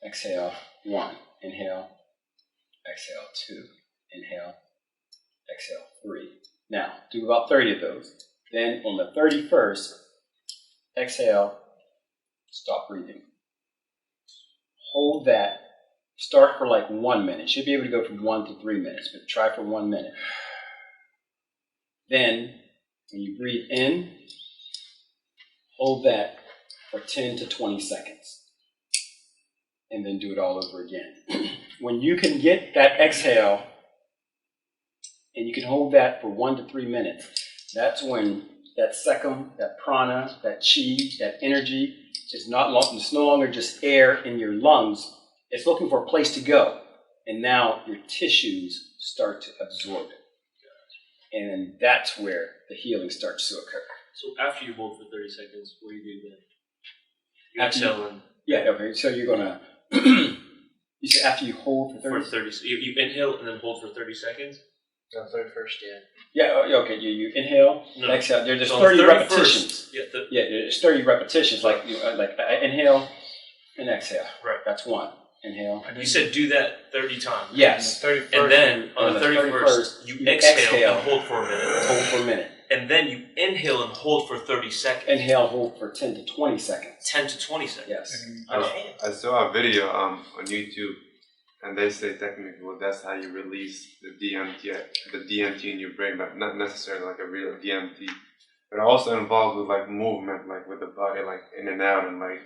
exhale, 1, inhale, exhale, 2, inhale, exhale, 3. Now, do about 30 of those. Then on the 31st, exhale, stop breathing. Hold that. Start for like 1 minute. Should be able to go from 1 to 3 minutes, but try for 1 minute. Then, when you breathe in, hold that for 10 to 20 seconds. And then do it all over again. When you can get that exhale, and you can hold that for 1 to 3 minutes, that's when that sekam, that prana, that chi, that energy is it's no longer just air in your lungs. It's looking for a place to go. And now your tissues start to absorb it. And that's where the healing starts to occur. So after you hold for 30 seconds, what do you do then? You After you- exhale and Yeah, okay, so you're going to, you say after you hold for 30 for 30. So you inhale and then hold for 30 seconds. No, 31st, yeah. Yeah, okay, you inhale, No. exhale. There's So 30 31st repetitions. Yeah, Yeah, there's 30 repetitions, like inhale and exhale. Right. That's 1. Inhale. you said do that 30 times. Yes. And then on the 31st, you exhale and hold for a minute. Hold for a minute. And then you inhale and hold for 30 seconds. Inhale, hold for 10 to 20 seconds. 10 to 20 seconds. Yes. I saw a video on YouTube, and they say technically, well, that's how you release the DMT in your brain, but not necessarily like a real DMT. But also involved with like movement, like with the body, like in and out, and like.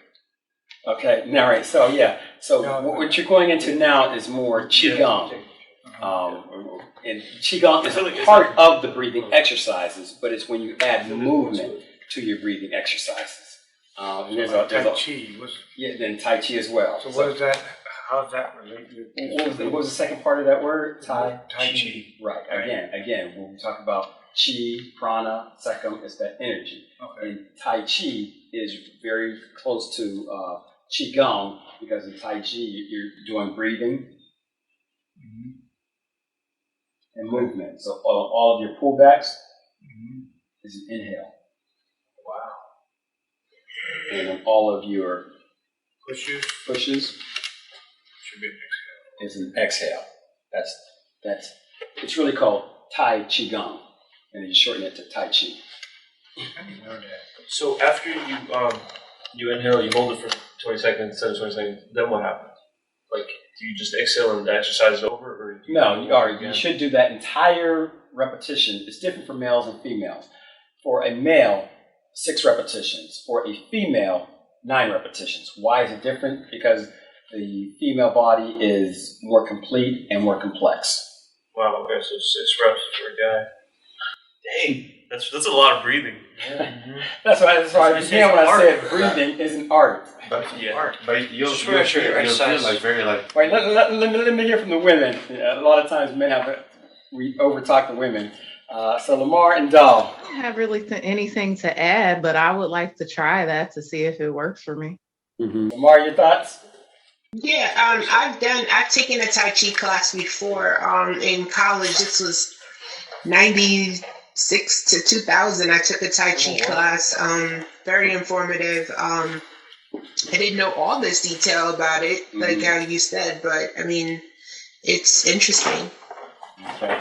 Okay. Now, right. So yeah. So what you're going into now is more qigong. And qigong is a part of the breathing exercises, but it's when you add movement to your breathing exercises. And there's Tai a Chi. then Tai Chi as well. So what is that? How's that related? What was the second part of that word? Tai Chi. Right. Again, when we talk about chi, prana, sekam, is that energy. Okay. And Tai Chi is very close to qigong, because in Tai Chi you're doing breathing and movement. So all of your pullbacks is an inhale. Wow. And then all of your Pushes pushes should be an exhale. is an exhale. That's it's really called Tai Qigong, and you shorten it to Tai Chi. I didn't know that. So after you inhale, you hold it for 20 seconds, 10 to 20 seconds, then what happens? Like, do you just exhale and the exercise is over? Or do You should do that entire repetition. It's different for males and females. For a male, 6 repetitions. For a female, 9 repetitions. Why is it different? Because the female body is more complete and more complex. Wow, okay, so 6 reps for a guy. Dang. That's a lot of breathing. That's why That's began when I art. said breathing is an art. But you'll Just feel make sure you exercise. like very like. Wait, let me hear from the women. A lot of times men we overtalk the women. So Lamar and Dahl. I don't have really anything to add, but I would like to try that to see if it works for me. Lamar, your thoughts? Yeah, I've taken a Tai Chi class before in college. This was 96 to 2000. I took a Tai Chi class, very informative. I didn't know all this detail about it, like how you said, but I mean, it's interesting. Okay.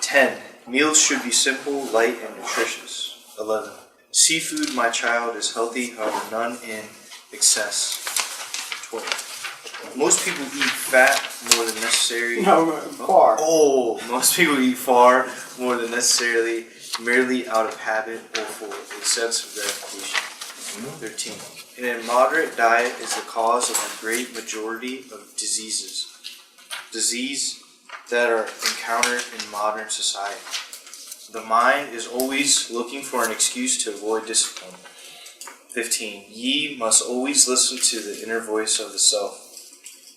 10. Meals should be simple, light, and nutritious. 11. Seafood, my child, is healthy, however, none in excess. 12. Most people eat fat more than necessary. No, far. Oh, most people eat far more than necessarily, merely out of habit or for a sense of gratification. 13. An immoderate diet is the cause of the great majority of diseases that are encountered in modern society. The mind is always looking for an excuse to avoid discipline. 15. Ye must always listen to the inner voice of the self.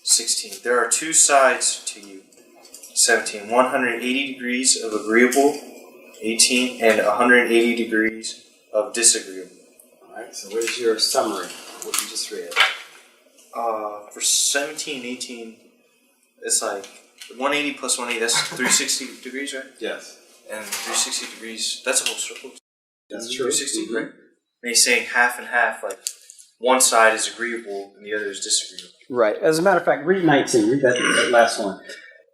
16. There are two sides to you. 17. 180 degrees of agreeable. 18. And 180 degrees of disagreeable. Alright, so what is your summary of what you just read? For 17, 18, it's like 180 plus 180, that's 360 degrees, right? Yes. And 360 degrees, that's a whole circle. That's true. 360, right? And he's saying half and half, like one side is agreeable and the other is disagreeable. Right. As a matter of fact, read 19. Read that last one.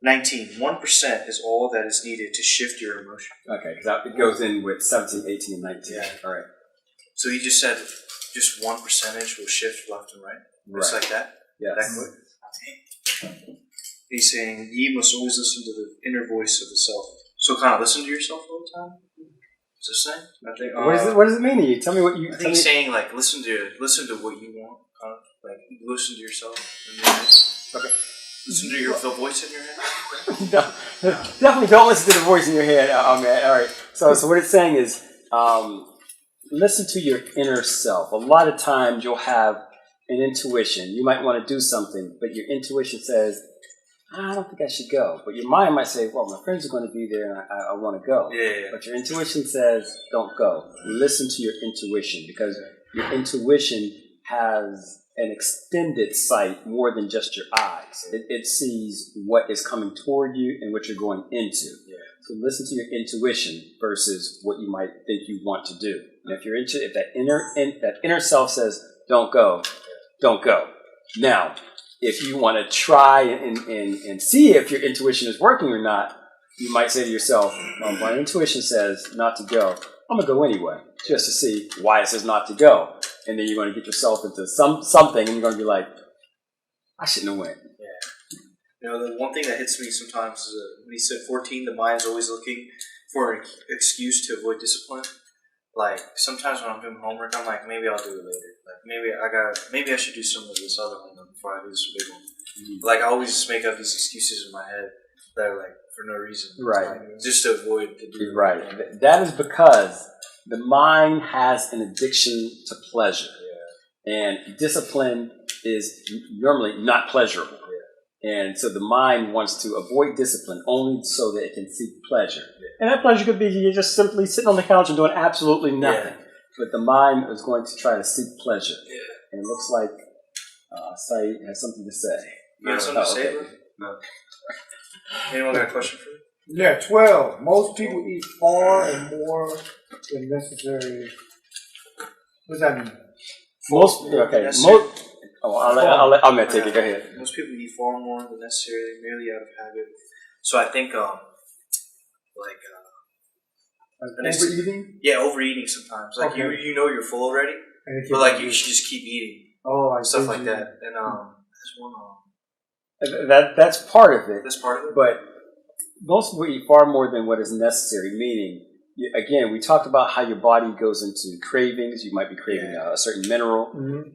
19. 1% is all that is needed to shift your emotion. Okay, because it goes in with 17, 18, and 19. Yeah. All right. So he just said just 1% will shift left and right. Just like that? Yes. That quick? He's saying, ye must always listen to the inner voice of the self. So kind of listen to yourself all the time? Is this saying? I think, What does it mean to you? Tell me what you... I think he's saying, like, listen to what you want. Kind of, like, listen to yourself in your head. Okay. Listen to the voice in your head. No, definitely don't listen to the voice in your head. Oh, man. All right. So what it's saying is, listen to your inner self. A lot of times you'll have an intuition. You might want to do something, but your intuition says, I don't think I should go. But your mind might say, well, my friends are going to be there and I want to go. Yeah. But your intuition says, don't go. Listen to your intuition, because your intuition has an extended sight more than just your eyes. It sees what is coming toward you and what you're going into. Yeah. So listen to your intuition versus what you might think you want to do. And if that inner self says, don't go, don't go. Now, if you want to try and see if your intuition is working or not, you might say to yourself, well, my intuition says not to go. I'm going to go anyway, just to see why it says not to go. And then you're going to get yourself into something, and you're going to be like, I shouldn't have went. Yeah. You know, the one thing that hits me sometimes is when he said 14, the mind's always looking for an excuse to avoid discipline. Like, sometimes when I'm doing homework, I'm like, maybe I'll do it later. Like, maybe I should do some of this other homework before I do this big one. Mm-hmm. Like, I always just make up these excuses in my head that are, like, for no reason. Right. Like, just to avoid the doing. Right. That is because the mind has an addiction to pleasure. Yeah. And discipline is normally not pleasurable. And so the mind wants to avoid discipline only so that it can seek pleasure. And that pleasure could be you're just simply sitting on the couch and doing absolutely nothing. Yeah. But the mind is going to try to seek pleasure. Yeah. And it looks like Saeed has something to say. You got something to say? Okay. No. Anyone got a question for me? Yeah, 12. Most people eat far and more than necessary. What does that mean? I'm going to take it. Go ahead. Most people eat far more than necessary, merely out of habit. So I think, overeating? Yeah, overeating sometimes. Like, you know you're full already, but, like, you should just keep eating. Oh, stuff like that. And, there's one, That's part of it. That's part of it? But most people eat far more than what is necessary, meaning, again, we talked about how your body goes into cravings. You might be craving a certain mineral. Mm-hmm.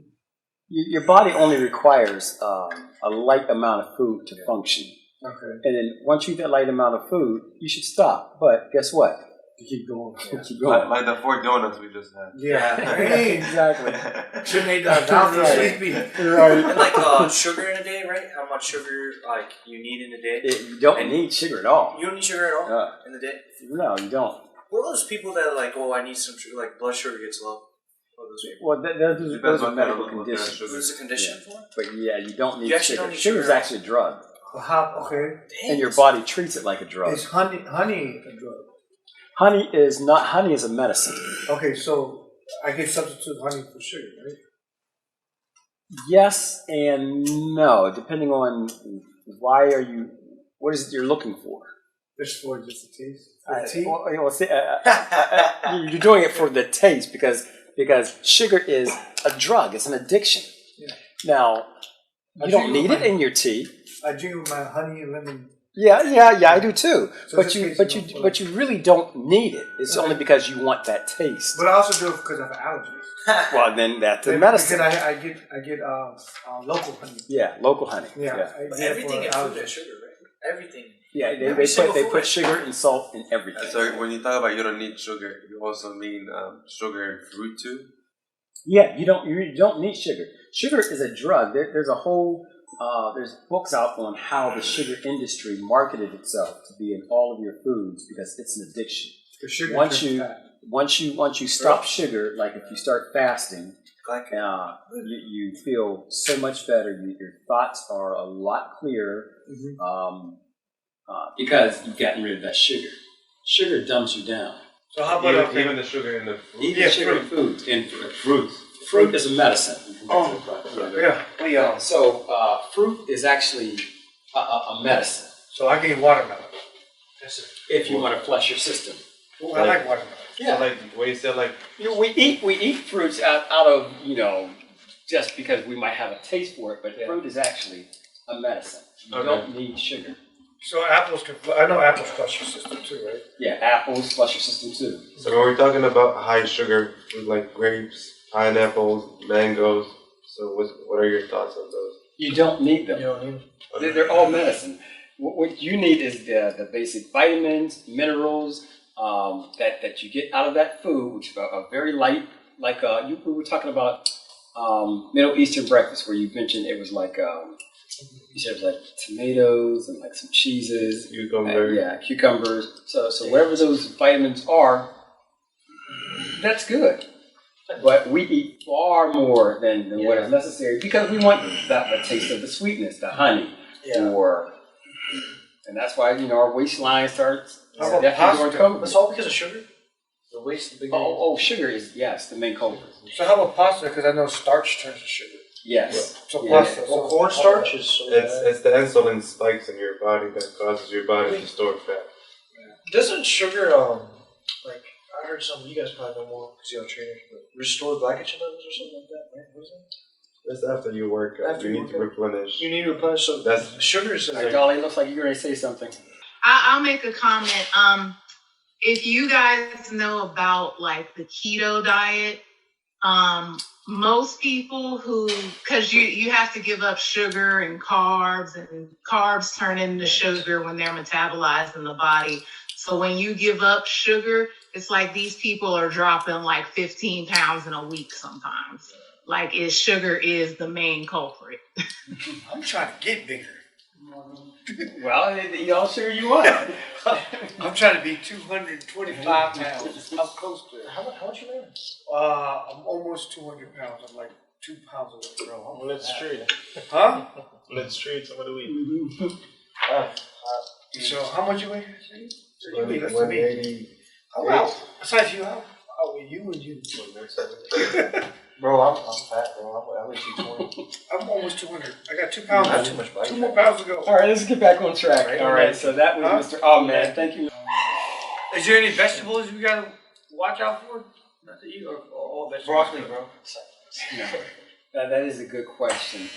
Your body only requires a light amount of food to function. Okay. And then once you eat that light amount of food, you should stop. But guess what? Keep going. Keep going. Like the 4 donuts we just had. Yeah. Exactly. Should make that down to sleepy. Right. And like sugar in a day, right? How much sugar like you need in a day? You don't need sugar at all. You don't need sugar at all in the day. No, you don't. What are those people that are like, oh, I need some sugar, like blood sugar gets low? What are those people? Well, those are medical conditions. There's a condition for it? But yeah, you don't need You actually sugar. don't need Sugar is sugar. actually a drug, Okay. and your body treats it like a drug. Is honey a drug? Honey is not. Honey is a medicine. Okay, so I can substitute honey for sugar, right? Yes and no, depending on why are you. What is it you're looking for? Just for just a taste. For tea? You're doing it for the taste because sugar is a drug. It's an addiction. Yeah. Now, you don't need it in your tea. I drink with my honey and lemon. Yeah, I do too. So But you really don't need it. It's only because you want that taste. But I also do it because of allergies. Well, then that's the medicine. Because I get local honey. Yeah, local honey. Yeah. But everything in food has sugar, right? Everything. Yeah, they put sugar and salt in everything. So when you talk about you don't need sugar, you also mean sugar in fruit too? Yeah, you don't need sugar. Sugar is a drug. There's a whole there's books out on how the sugar industry marketed itself to be in all of your foods because it's an addiction. The sugar Once you stop sugar, like if you start fasting, you feel so much better. Your thoughts are a lot clearer because you've gotten rid of that sugar. Sugar dumbs you down. So how about even the sugar in the fruit? Even sugar in foods. In fruit. Fruit is a medicine. yeah. So fruit is actually a medicine. So I can eat watermelon. If you want to flush your system. Well, I like watermelon. Yeah. So like what you said, like we eat fruits out of just because we might have a taste for it, but fruit is actually a medicine. You don't need sugar. So apples I know apples flush your system too, right? Yeah, apples flush your system too. so when we're talking about high sugar food like grapes, pineapples, mangoes, so what are your thoughts on those? You don't need them. You don't need them. They're all medicine. What you need is the basic vitamins, minerals that you get out of that food, which are very light. Like we were talking about Middle Eastern breakfast, where you mentioned it was like you said it was like tomatoes and like some cheeses, cucumbers. So whatever those vitamins are, that's good. But we eat far more than what is necessary because we want the taste of the sweetness, the honey, and that's why our waistline starts definitely going COVID. It's all because of sugar. The waste, the big. Sugar is the main culprit. So how about pasta? Because I know starch turns to sugar. Yes. So pasta. Well, cornstarch is. It's the insulin spikes in your body that causes your body to store fat. Doesn't sugar like I heard some of you guys probably know more because you're trainers, but restore glycogen levels or something like that, right? What is that? That's after you work out. You need to replenish. You need to replenish. So That's sugar is. Dolly, looks like you're going to say something. I'll make a comment. If you guys know about like the keto diet, most people because you have to give up sugar and carbs turn into sugar when they're metabolized in the body. So when you give up sugar, it's like these people are dropping like 15 pounds in a week sometimes. Like sugar is the main culprit. I'm trying to get bigger. Well, eat all sugar you want. I'm trying to be 225 pounds. I'm close to it. How much you weigh? I'm almost 200 pounds. I'm like 2 pounds away, bro. Let's trade. Huh? Let's trade some of the week. So how much you weigh? You weigh less than me. 180. Besides you, how weigh you and you? Bro, I'm fat, bro. I weigh 220. I'm almost 200. I got 2 pounds. Not too much body 2 more pounds to go. All right, let's get back on track. All right, so that was Mr. Oh man, thank you. Is there any vegetables we gotta watch out for? Not to eat or all vegetables? Broccoli, bro. No, that is a good question.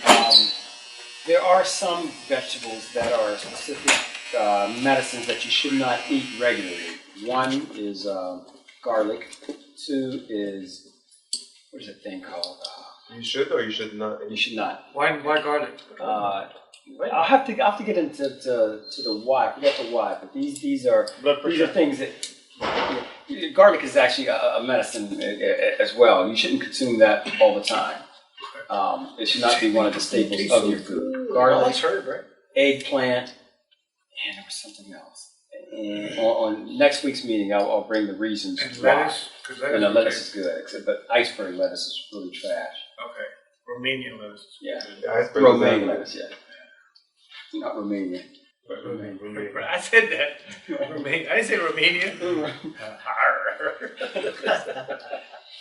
There are some vegetables that are specific medicines that you should not eat regularly. One is garlic. Two is what is that thing called? You should or you should not? You should not. Why garlic? I'll have to get into the why. I forget the why, but these are things that garlic is actually a medicine as well. You shouldn't consume that all the time. It should not be one of the staples of your food. Garlic, herb, right? eggplant, and there was something else. And on next week's meeting, I'll bring the reasons And why. lettuce, because And the lettuce is good, but iceberg lettuce is really trash. Okay, Romanian lettuce. Yeah, Iceberg romaine is lettuce. Yeah, not Romanian. Romanian. I said that. Romanian. I didn't say Romania.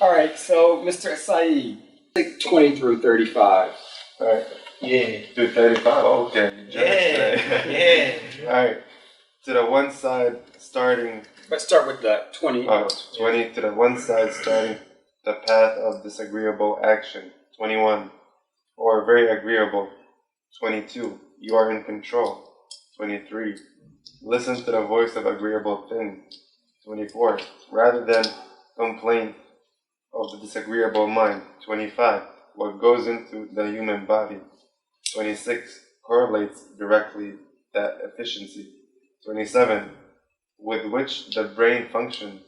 All right, so Mr. Saeed, 20 through 35. All right. Yeah. Do 35. Oh, okay. Yeah. All right. To the one side starting. Let's start with the 20. 20 to the one side starting the path of disagreeable action. 21. Or very agreeable. 22. You are in control. 23. Listen to the voice of agreeable thing. 24. Rather than complain of the disagreeable mind. 25. What goes into the human body. 26. Correlates directly that efficiency. 27. With which the brain functions.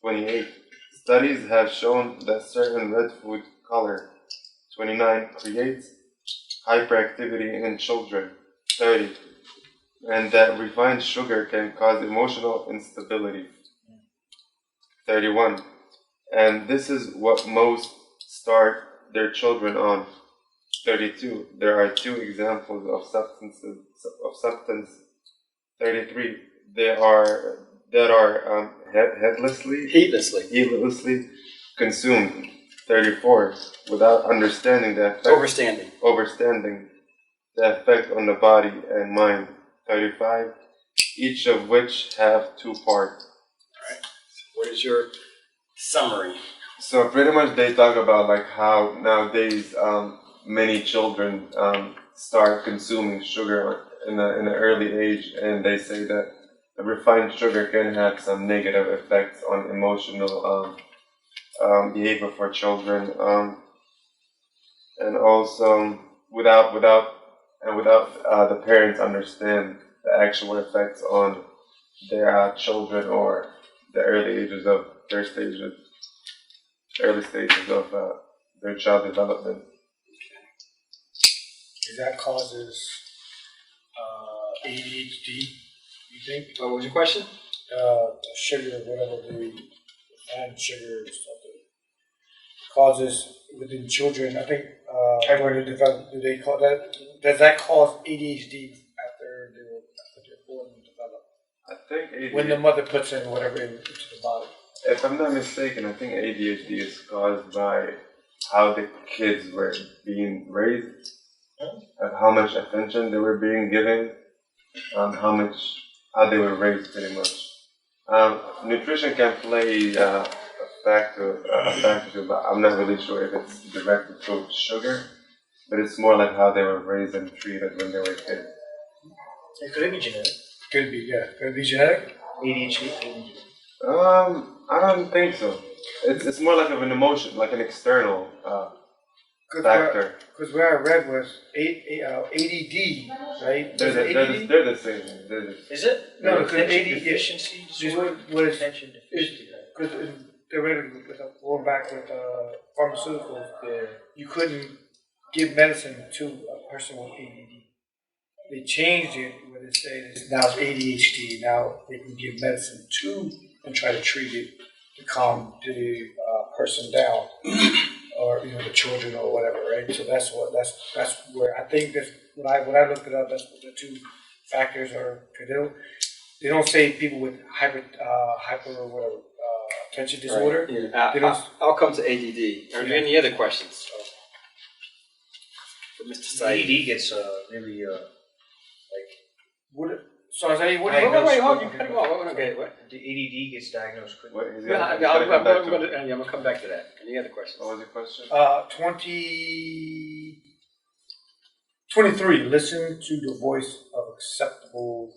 28. Studies have shown that certain red food color. 29. Creates hyperactivity in children. 30. And that refined sugar can cause emotional instability. 31. And this is what most start their children on. 32. There are 2 examples of substance. 33. They are heedlessly consumed. 34. Without understanding the effect. Overstanding the effect on the body and mind. 35. Each of which have 2 parts. All right. What is your summary? So pretty much they talk about like how nowadays many children start consuming sugar in an early age, and they say that the refined sugar can have some negative effects on emotional behavior for children, and also without the parents understand the actual effects on their children or the early stages of their child development. That causes ADHD, you think? What was your question? Sugar, whatever the refined sugar or something causes within children. I think when they develop, do they call that? Does that cause ADHD after they're born and develop? I think ADHD, When the mother puts in whatever into the body. if I'm not mistaken, I think ADHD is caused by how the kids were being raised, and how much attention they were being given, how they were raised pretty much. Nutrition can play a factor too, but I'm not really sure if it's directed to sugar, but it's more like how they were raised and treated when they were kids. It could be genetic. Could be, yeah. Could it be genetic? ADHD. I don't think so. It's more like of an emotion, like an external factor. Because where I read was ADD, right? They're the same. Is it? No, Attention because ADD deficiency is disorder. what is Attention deficiency. because theoretically, going back with pharmaceuticals, you couldn't give medicine to a person with ADD. They changed it where they say it's now ADHD. Now they can give medicine to and try to treat it to calm the person down, or the children or whatever, right? So that's where I think that when I looked it up, that's what the 2 factors are. They don't say people with hyper or whatever attention disorder. Right. Yeah. I'll come to ADD. Are there any other questions for Mr. Saeed? ADD gets really What? So I say, what do Wait, you? hold on. Cut him off. Okay, what? the ADD gets diagnosed quickly. What is it? I'm gonna come back to that. Any other questions? What was the question? 23. Listen to the voice of acceptable,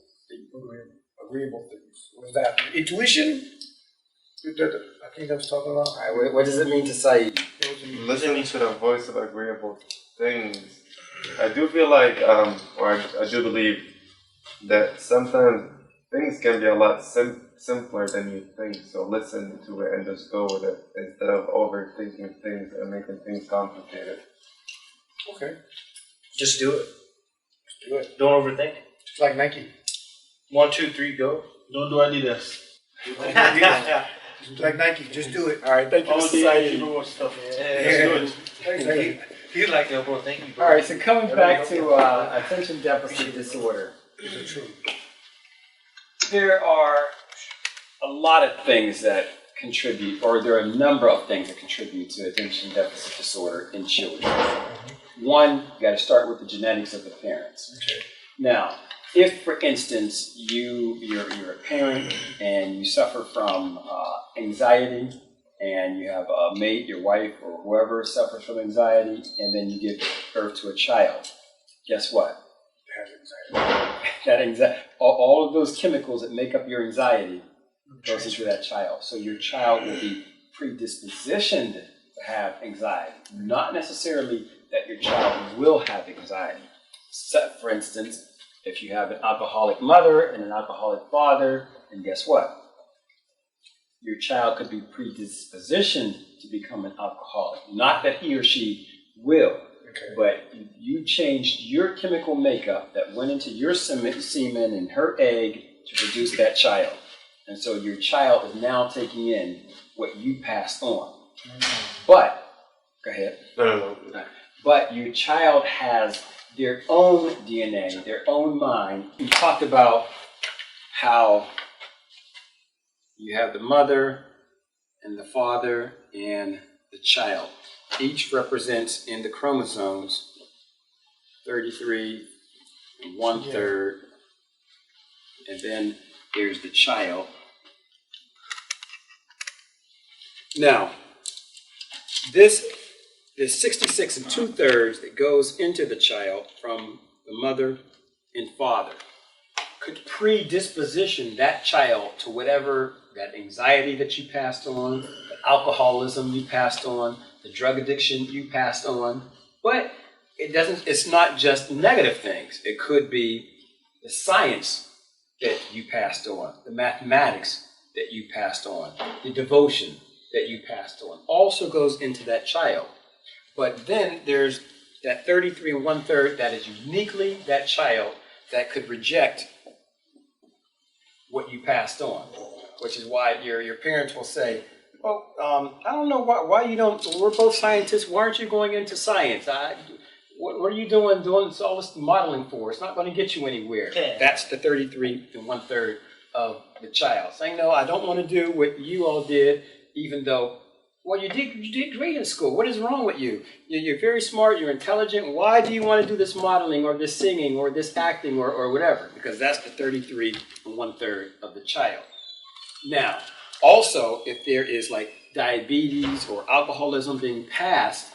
agreeable things. Was that intuition? I think I was talking about. All right, what does it mean to Saeed? Listen to the voice of agreeable things. I do feel like, or I do believe that sometimes things can be a lot simpler than you think. So listen to it and just go with it instead of overthinking things and making things complicated. Okay. Just do it. Just do it. Don't overthink. Just like Nike. 1, 2, 3, go. Don't do Adidas. Just like Nike. Just do it. All right, thank you, All Mr. the Said. people stuff. Yeah. Thanks, Nike. He like that, bro. Thank you, bro. All right, so coming back to attention deficit disorder. These are true. There are a lot of things that contribute, or there are a number of things that contribute to attention deficit disorder in children. One, you got to start with the genetics of the parents. Okay. Now, if, for instance, you're a parent and you suffer from anxiety, and you have a mate, your wife, or whoever suffers from anxiety, and then you give birth to a child, guess what? That anxiety, all of those chemicals that make up your anxiety goes into that child. So your child will be predispositioned to have anxiety, not necessarily that your child will have anxiety. So, for instance, if you have an alcoholic mother and an alcoholic father, then guess what? Your child could be predispositioned to become an alcoholic. Not that he or she will, but you changed your chemical makeup that went into your semen and her egg to produce that child. And so your child is now taking in what you passed on. But, go ahead. No. But your child has their own DNA, their own mind. We talked about how you have the mother and the father and the child. Each represents in the chromosomes 33 and 1/3. And then there's the child. Now, this 66 and 2/3 that goes into the child from the mother and father could predisposition that child to whatever, that anxiety that you passed on, the alcoholism you passed on, the drug addiction you passed on. But it's not just negative things. It could be the science that you passed on, the mathematics that you passed on, the devotion that you passed on, also goes into that child. But then there's that 33 and 1/3 that is uniquely that child that could reject what you passed on, which is why your parents will say, well, I don't know why you don't, we're both scientists, why aren't you going into science? What are you doing all this modeling for? It's not going to get you anywhere. Yeah. That's the 33 and 1/3 of the child. Saying, no, I don't want to do what you all did, even though, well, you did great in school. What is wrong with you? You're very smart, you're intelligent. Why do you want to do this modeling or this singing or this acting or whatever? Because that's the 33 and 1/3 of the child. Now, also, if there is like diabetes or alcoholism being passed,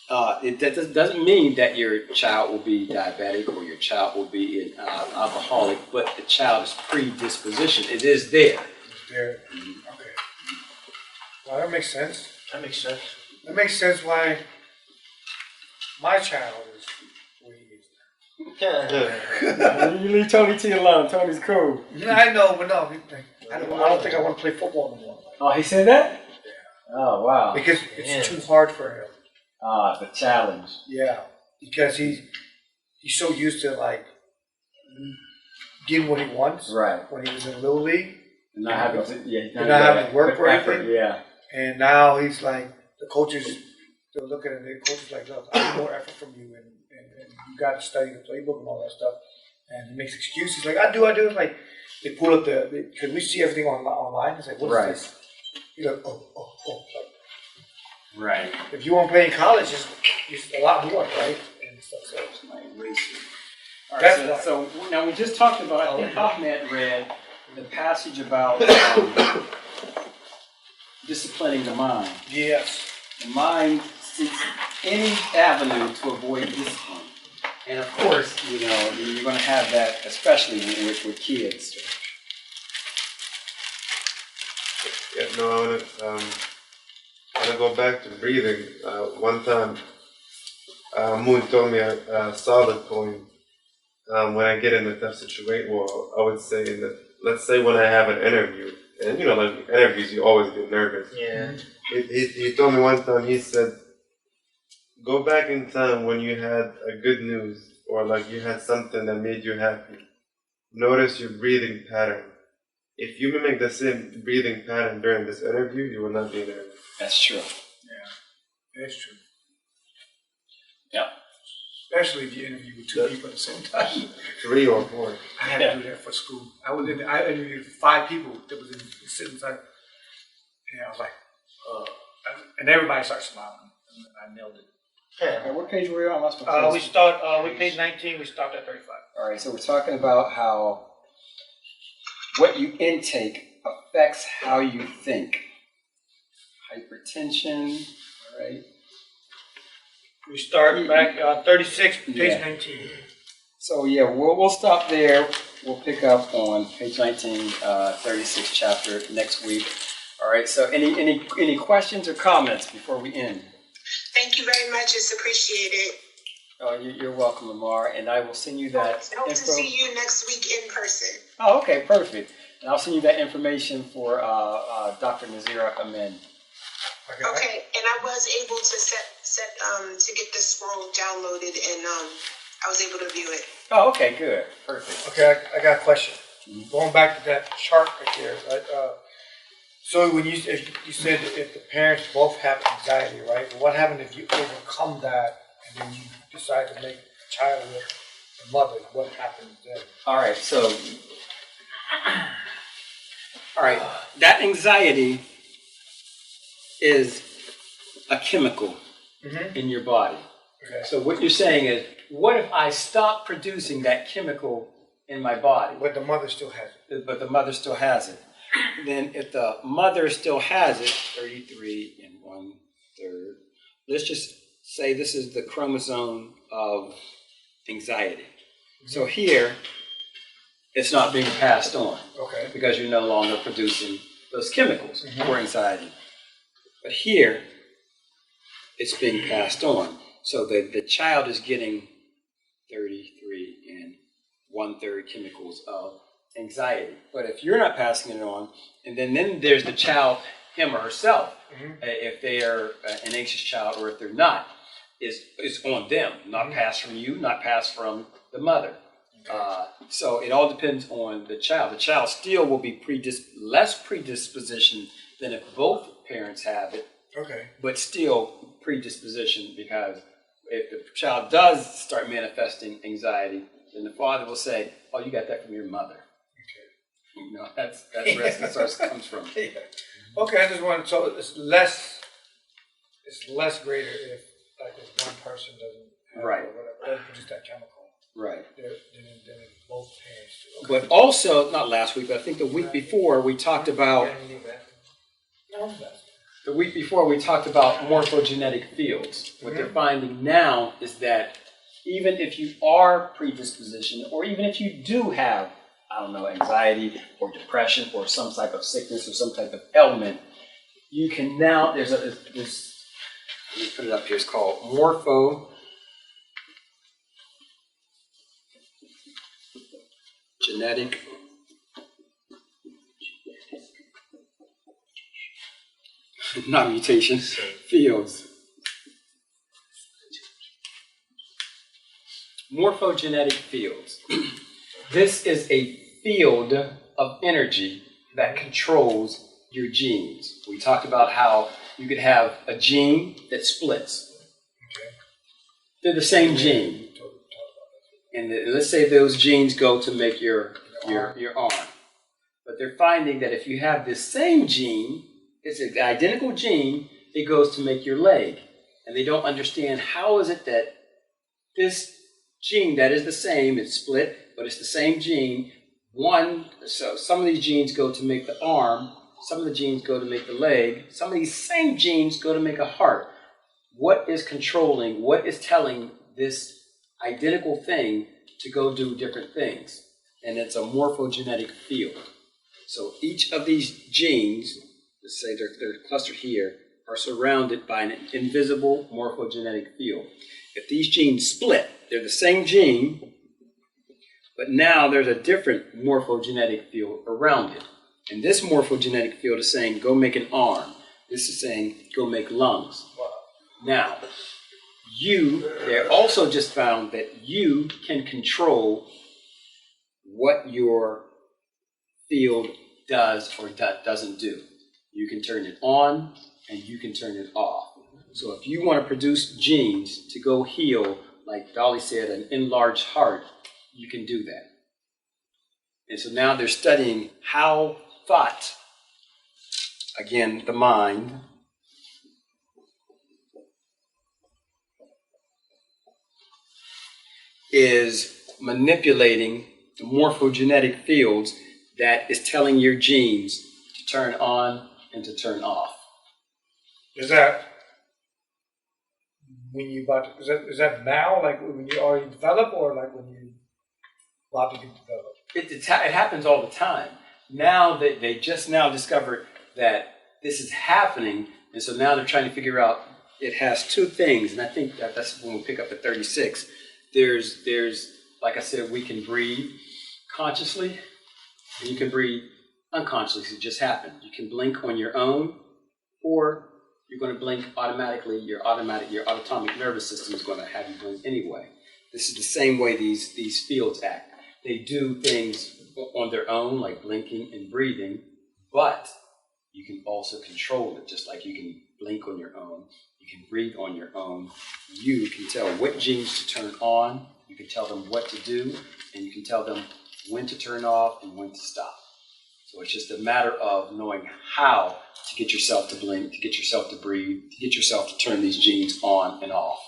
that doesn't mean that your child will be diabetic or your child will be an alcoholic, but the child is predispositioned. It is there. There. Okay. Well, that makes sense. That makes sense. That makes sense why my child is the way he is. You leave Tony T alone. Tony's cool. Yeah, I know, but no, I don't think I want to play football anymore. Oh, he said that? Yeah. Oh, wow. Because it's too hard for him. Ah, the challenge. Yeah, because he's so used to like getting what he wants. Right. When he was in Little League. And not having to, not having to work for effort, anything. yeah. And now he's like, the coaches, they're looking at the coaches like, look, I need more effort from you, and you got to study the playbook and all that stuff. And he makes excuses like, I do. It's like, they pull up because we see everything online. It's like, what is this? He's like, oh. Right. If you want to play in college, it's a lot more, right? And stuff. So it's like all right, so now we just talked about, I think Ahmed read the passage about disciplining the mind. Yes. The mind seeks any avenue to avoid discipline. And of course, you're going to have that, especially with kids. Yeah, no, I want to go back to breathing. One time, Moon told me a solid point. When I get in a tough situation, well, I would say let's say when I have an interview, And like interviews, you always get nervous. Yeah. He told me one time, he said, go back in time when you had a good news or like you had something that made you happy. Notice your breathing pattern. If you mimic the same breathing pattern during this interview, you will not be nervous. That's true. Yeah, that's true. Yeah. Especially if you interview with two people at the same time. 3 or 4. I had to do that for school. I interviewed 5 people that was sitting inside, and I was like, and everybody started smiling. I nailed it. Okay, what page were you on? We paid 19. We stopped at 35. All right, so we're talking about how what you intake affects how you think. Hypertension, all right? We start back 36, page Yeah. 19. So yeah, we'll stop there. We'll pick up on page 19, 36 chapter next week. All right, so any questions or comments before we end? Thank you very much. It's appreciated. You're welcome, Lamar, and I will send you that I hope info. to see you next week in person. Oh, okay, perfect. And I'll send you that information for Dr. Nazira Amin. Okay, and I was able to to get the scroll downloaded, and I was able to view it. Oh, okay, good, perfect. Okay, I got a question. Going back to that chart right there, right? So when you said that if the parents both have anxiety, right? What happens if you overcome that and then you decide to make a child with the mother? What happens then? All right, so that anxiety is a chemical in your body. Okay. So what you're saying is, what if I stop producing that chemical in my body? But the mother still has it. But the mother still has it. Then if the mother still has it, 33 1/3, let's just say this is the chromosome of anxiety. So here, it's not being passed on. Okay. Because you're no longer producing those chemicals for anxiety. But here, it's being passed on. So the child is getting 33 1/3 chemicals of anxiety. But if you're not passing it on, and then there's the child, him or herself, if they are an anxious child or if they're not, is on them, not passed from you, not passed from the mother. So it all depends on the child. The child still will be less predisposition than if both parents have it, Okay. but still predisposition, because if the child does start manifesting anxiety, then the father will say, "Oh, you got that from your mother." Okay. That's where the source comes from. Okay, I just wanted, so it's less greater if one person doesn't have Right. it or whatever, doesn't produce that chemical. Right. Than if both parents do. Okay. But also, not last week, but I think the week before, we talked about morphogenetic fields. What they're finding now is that even if you are predisposition, or even if you do have, anxiety or depression or some type of sickness or some type of ailment, you can now, let me put it up here, it's called morphogenetic not mutations, fields. Morphogenetic fields. This is a field of energy that controls your genes. We talked about how you could have a gene that splits. Okay. They're the same gene. And let's say those genes go to make your arm. But they're finding that if you have this same gene, it's an identical gene, it goes to make your leg. And they don't understand how is it that this gene that is the same, it's split, but it's the same gene. So some of these genes go to make the arm, some of the genes go to make the leg, some of these same genes go to make a heart. What is controlling, what is telling this identical thing to go do different things? And it's a morphogenetic field. So each of these genes, let's say they're clustered here, are surrounded by an invisible morphogenetic field. If these genes split, they're the same gene, but now there's a different morphogenetic field around it. And this morphogenetic field is saying, go make an arm. This is saying, go make lungs. Now, they also just found that you can control what your field does or doesn't do. You can turn it on and you can turn it off. So if you want to produce genes to go heal, like Dolly said, an enlarged heart, you can do that. And so now they're studying how thought, again, the mind, is manipulating the morphogenetic fields that is telling your genes to turn on and to turn off. Is that when you about to, is that now, like when you already develop, or like when you about to get developed? It happens all the time. Now that they just now discovered that this is happening, and so now they're trying to figure out. It has two things, and I think that's when we pick up at 36. There's like I said, we can breathe consciously, and you can breathe unconsciously. It just happened. You can blink on your own, or you're going to blink automatically. Your autonomic nervous system is going to have you blink anyway. This is the same way these fields act. They do things on their own, like blinking and breathing, but you can also control it, just like you can blink on your own. You can breathe on your own. You can tell what genes to turn on. You can tell them what to do, and you can tell them when to turn off and when to stop. So it's just a matter of knowing how to get yourself to blink, to get yourself to breathe, to get yourself to turn these genes on and off.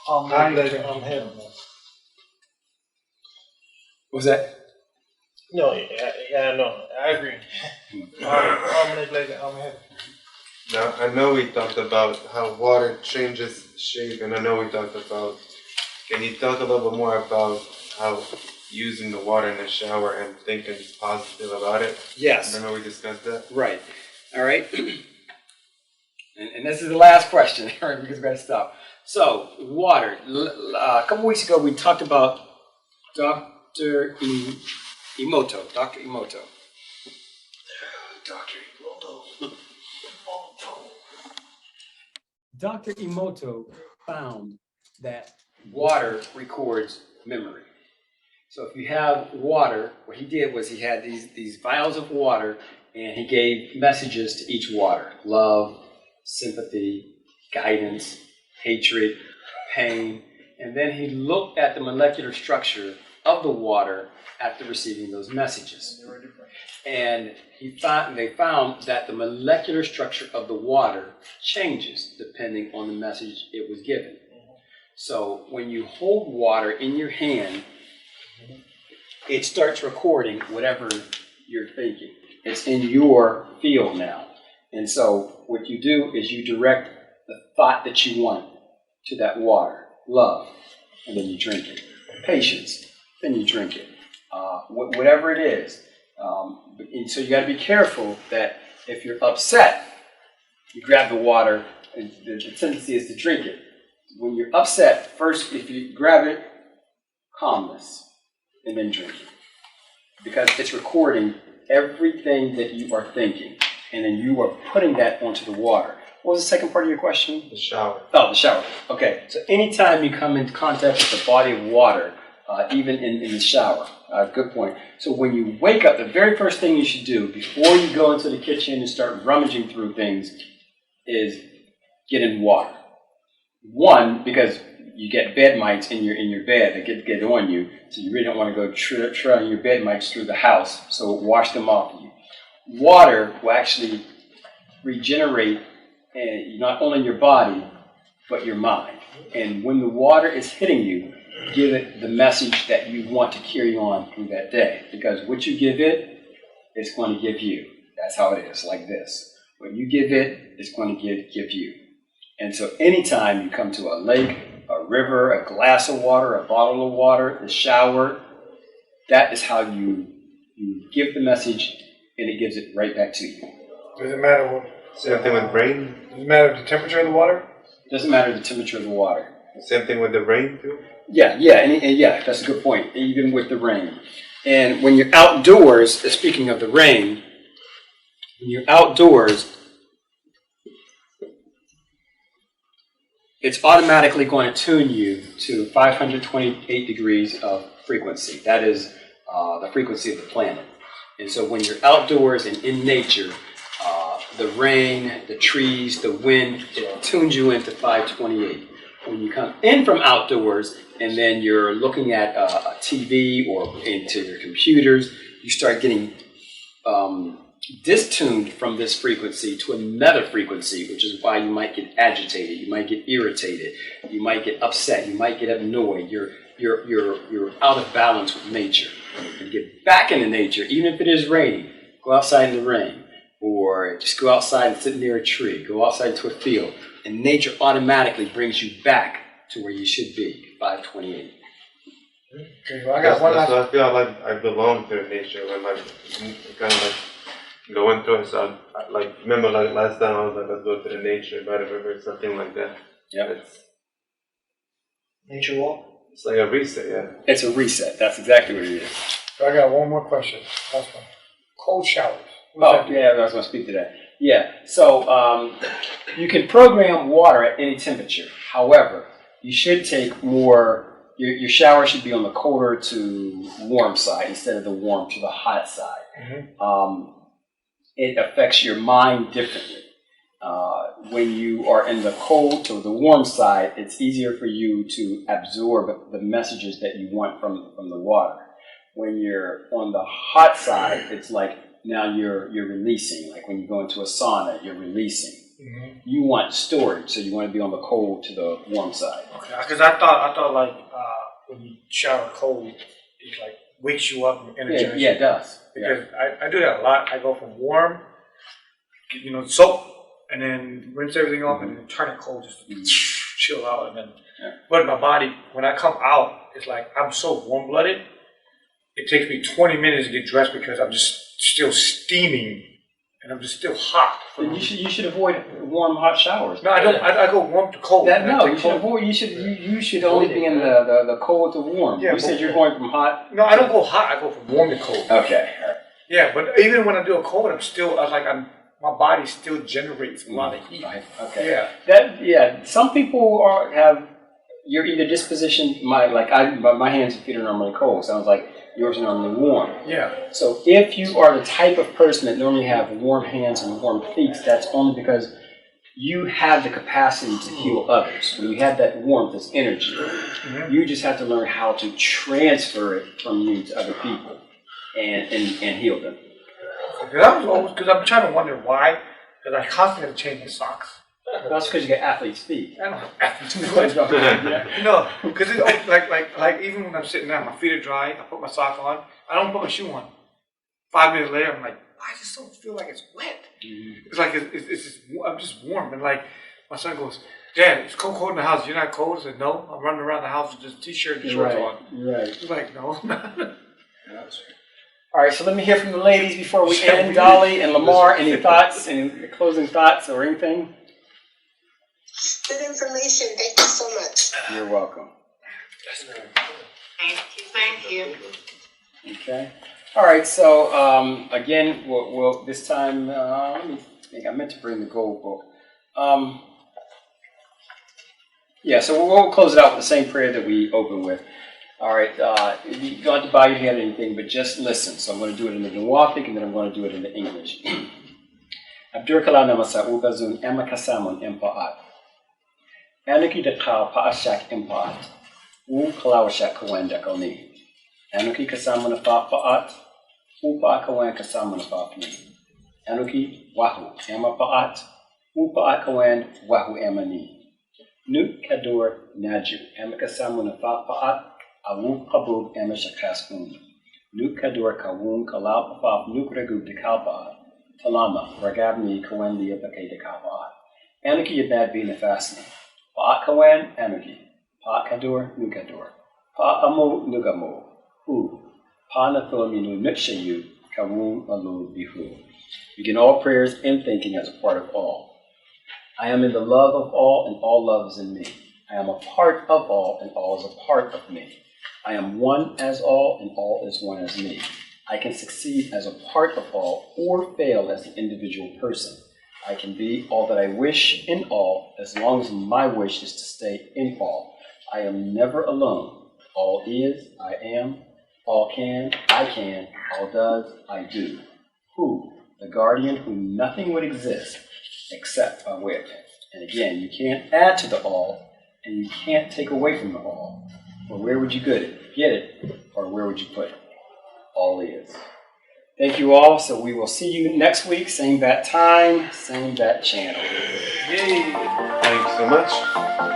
I'm head on that. What was that? No, yeah, no, I agree. I'm manipulating. I'm head. Now, I know we talked about how water changes shape, and I know we talked about, can you talk a little bit more about how using the water in the shower and thinking positive about it? Yes. I know we discussed that. Right. All right. and this is the last question, all right, because we've got to stop. So, water. A couple weeks ago, we talked about Dr. Emoto. Dr. Emoto. Dr. Emoto found that water records memory. So if you have water, what he did was he had these vials of water, and he gave messages to each water: love, sympathy, guidance, hatred, pain. And then he looked at the molecular structure of the water after receiving those messages. And they found that the molecular structure of the water changes depending on the message it was given. So when you hold water in your hand, it starts recording whatever you're thinking. It's in your field now. And so what you do is you direct the thought that you want to that water. Love, and then you drink it. Patience, then you drink it. Whatever it is. And so you got to be careful that if you're upset, you grab the water, and the tendency is to drink it. When you're upset, first, if you grab it, calmness, and then drink it. Because it's recording everything that you are thinking, and then you are putting that onto the water. What was the second part of your question? The shower. Oh, the shower. Okay, so anytime you come into contact with a body of water, even in the shower, good point. So when you wake up, the very first thing you should do before you go into the kitchen and start rummaging through things is get in water. One, because you get bed mites in your bed that get on you, so you really don't want to go trailing your bed mites through the house, so wash them off you. Water will actually regenerate not only your body, but your mind. And when the water is hitting you, give it the message that you want to carry on through that day. Because what you give it, it's going to give you. That's how it is, like this. What you give it, it's going to give you. And so anytime you come to a lake, a river, a glass of water, a bottle of water, the shower, that is how you give the message, and it gives it right back to you. Does it matter what? Same thing with brain? Does it matter the temperature of the water? Doesn't matter the temperature of the water. Same thing with the rain too? Yeah, and yeah, that's a good point, even with the rain. And when you're outdoors, speaking of the rain, when you're outdoors, it's automatically going to tune you to 528 degrees of frequency. That is the frequency of the planet. And so when you're outdoors and in nature, the rain, the trees, the wind, it tunes you into 528. When you come in from outdoors and then you're looking at a TV or into your computers, you start getting distuned from this frequency to another frequency, which is why you might get agitated, you might get irritated, you might get upset, you might get annoyed. You're out of balance with nature. And get back into nature, even if it is raining. Go outside in the rain, or just go outside and sit near a tree. Go outside into a field, and nature automatically brings you back to where you should be. 528. Okay, well, I got one last. So I feel like I belong to nature when like kind of like go into it. So I, like remember like last time I was like, let's go to the nature by the river, something like that. Yeah, it's Nature walk. It's like a reset, yeah. It's a reset. That's exactly what it is. So I got one more question. Last one. Cold showers. Oh, yeah, I was going to speak to that. Yeah, so you can program water at any temperature. However, you should take more, your shower should be on the colder to warm side instead of the warm to the hot side. Mm-hmm. It affects your mind differently. When you are in the cold to the warm side, it's easier for you to absorb the messages that you want from the water. When you're on the hot side, it's like now you're releasing. Like when you go into a sauna, you're releasing. Mm-hmm. You want storage, so you want to be on the cold to the warm side. Okay, because I thought like when you shower cold, it like wakes you up and energizes. Yeah, it does. Because I do that a lot. I go from warm, soap, and then rinse everything off, and then turn it cold just to chill out. And then, but my body, when I come out, it's like I'm so warm-blooded. It takes me 20 minutes to get dressed because I'm just still steaming and I'm just still hot. You should avoid warm, hot showers. No, I don't. I go warm to cold. No, you should avoid. You should only be in the cold to warm. Yeah, you said you're going from hot. No, I don't go hot. I go from warm to cold. Okay. All right. Yeah, but even when I do a cold, my body still generates a lot of heat. Right. Okay. Yeah. Some people have. You're either disposition. My hands and feet are normally cold. Sounds like yours are normally warm. Yeah. So if you are the type of person that normally have warm hands and warm feet, that's only because you have the capacity to heal others. When you have that warmth, this energy, you just have to learn how to transfer it from you to other people and heal them. Because I'm trying to wonder why. Because I constantly have to change my socks. That's because you got athlete's feet. I don't have athlete's feet. No, because it's like even when I'm sitting down, my feet are dry. I put my sock on. I don't put my shoe on. 5 minutes later, I'm like, I just don't feel like it's wet. It's like I'm just warm. And like my son goes, Dad, it's cold in the house. You're not cold? I said, no. I'm running around the house with just a t-shirt and shorts on. Right. He's like, no. All right, so let me hear from the ladies before we end. Dolly and Lamar, any thoughts, any closing thoughts or anything? Good information. Thank you so much. You're welcome. Thank you. Okay. All right. So again, we'll this time. Let me think. I meant to bring the gold book. Yeah. So we'll close it out with the same prayer that we opened with. All right. You don't have to bow your head or anything, but just listen. So I'm going to do it in the Nuwapic, and then I'm going to do it in the English. Abdur kala namasa ubazun emakasamun empaat. Anuki de ka paashak empaat. U kalawashak kawenda koni. Anuki kasamuna fa paat. Upa kawan kasamuna fa pi. Anuki wahu ema paat. Upa kawan wahu emani. Nut kadur naju ema kasamuna fa paat. Awu kabub ema shakas Nut kadur kawun kalapa fa nukregu de kalpa. Talama ragabni kawan the epake de kalpa. Anuki yabad be nefasni. Pa kawan anuki. Pa kadur nukadur. Pa amu nugamo. Pa nathominu nukshayu kawun alu bihu. Begin all prayers and thinking as a part of all. I am in the love of all, and all love is in me. I am a part of all, and all is a part of me. I am one as all, and all is one as me. I can succeed as a part of all, or fail as an individual person. I can be all that I wish in all, as long as my wish is to stay in all. I am never alone. All is, I am. All can, I can. All does, I do. Who? The guardian whom nothing would exist except by way of him. And again, you can't add to the all, and you can't take away from the all. Well, where would you get it, or where would you put it? All is. Thank you all. So we will see you next week. Same bat time, same bat channel. Yay! Thank you so much.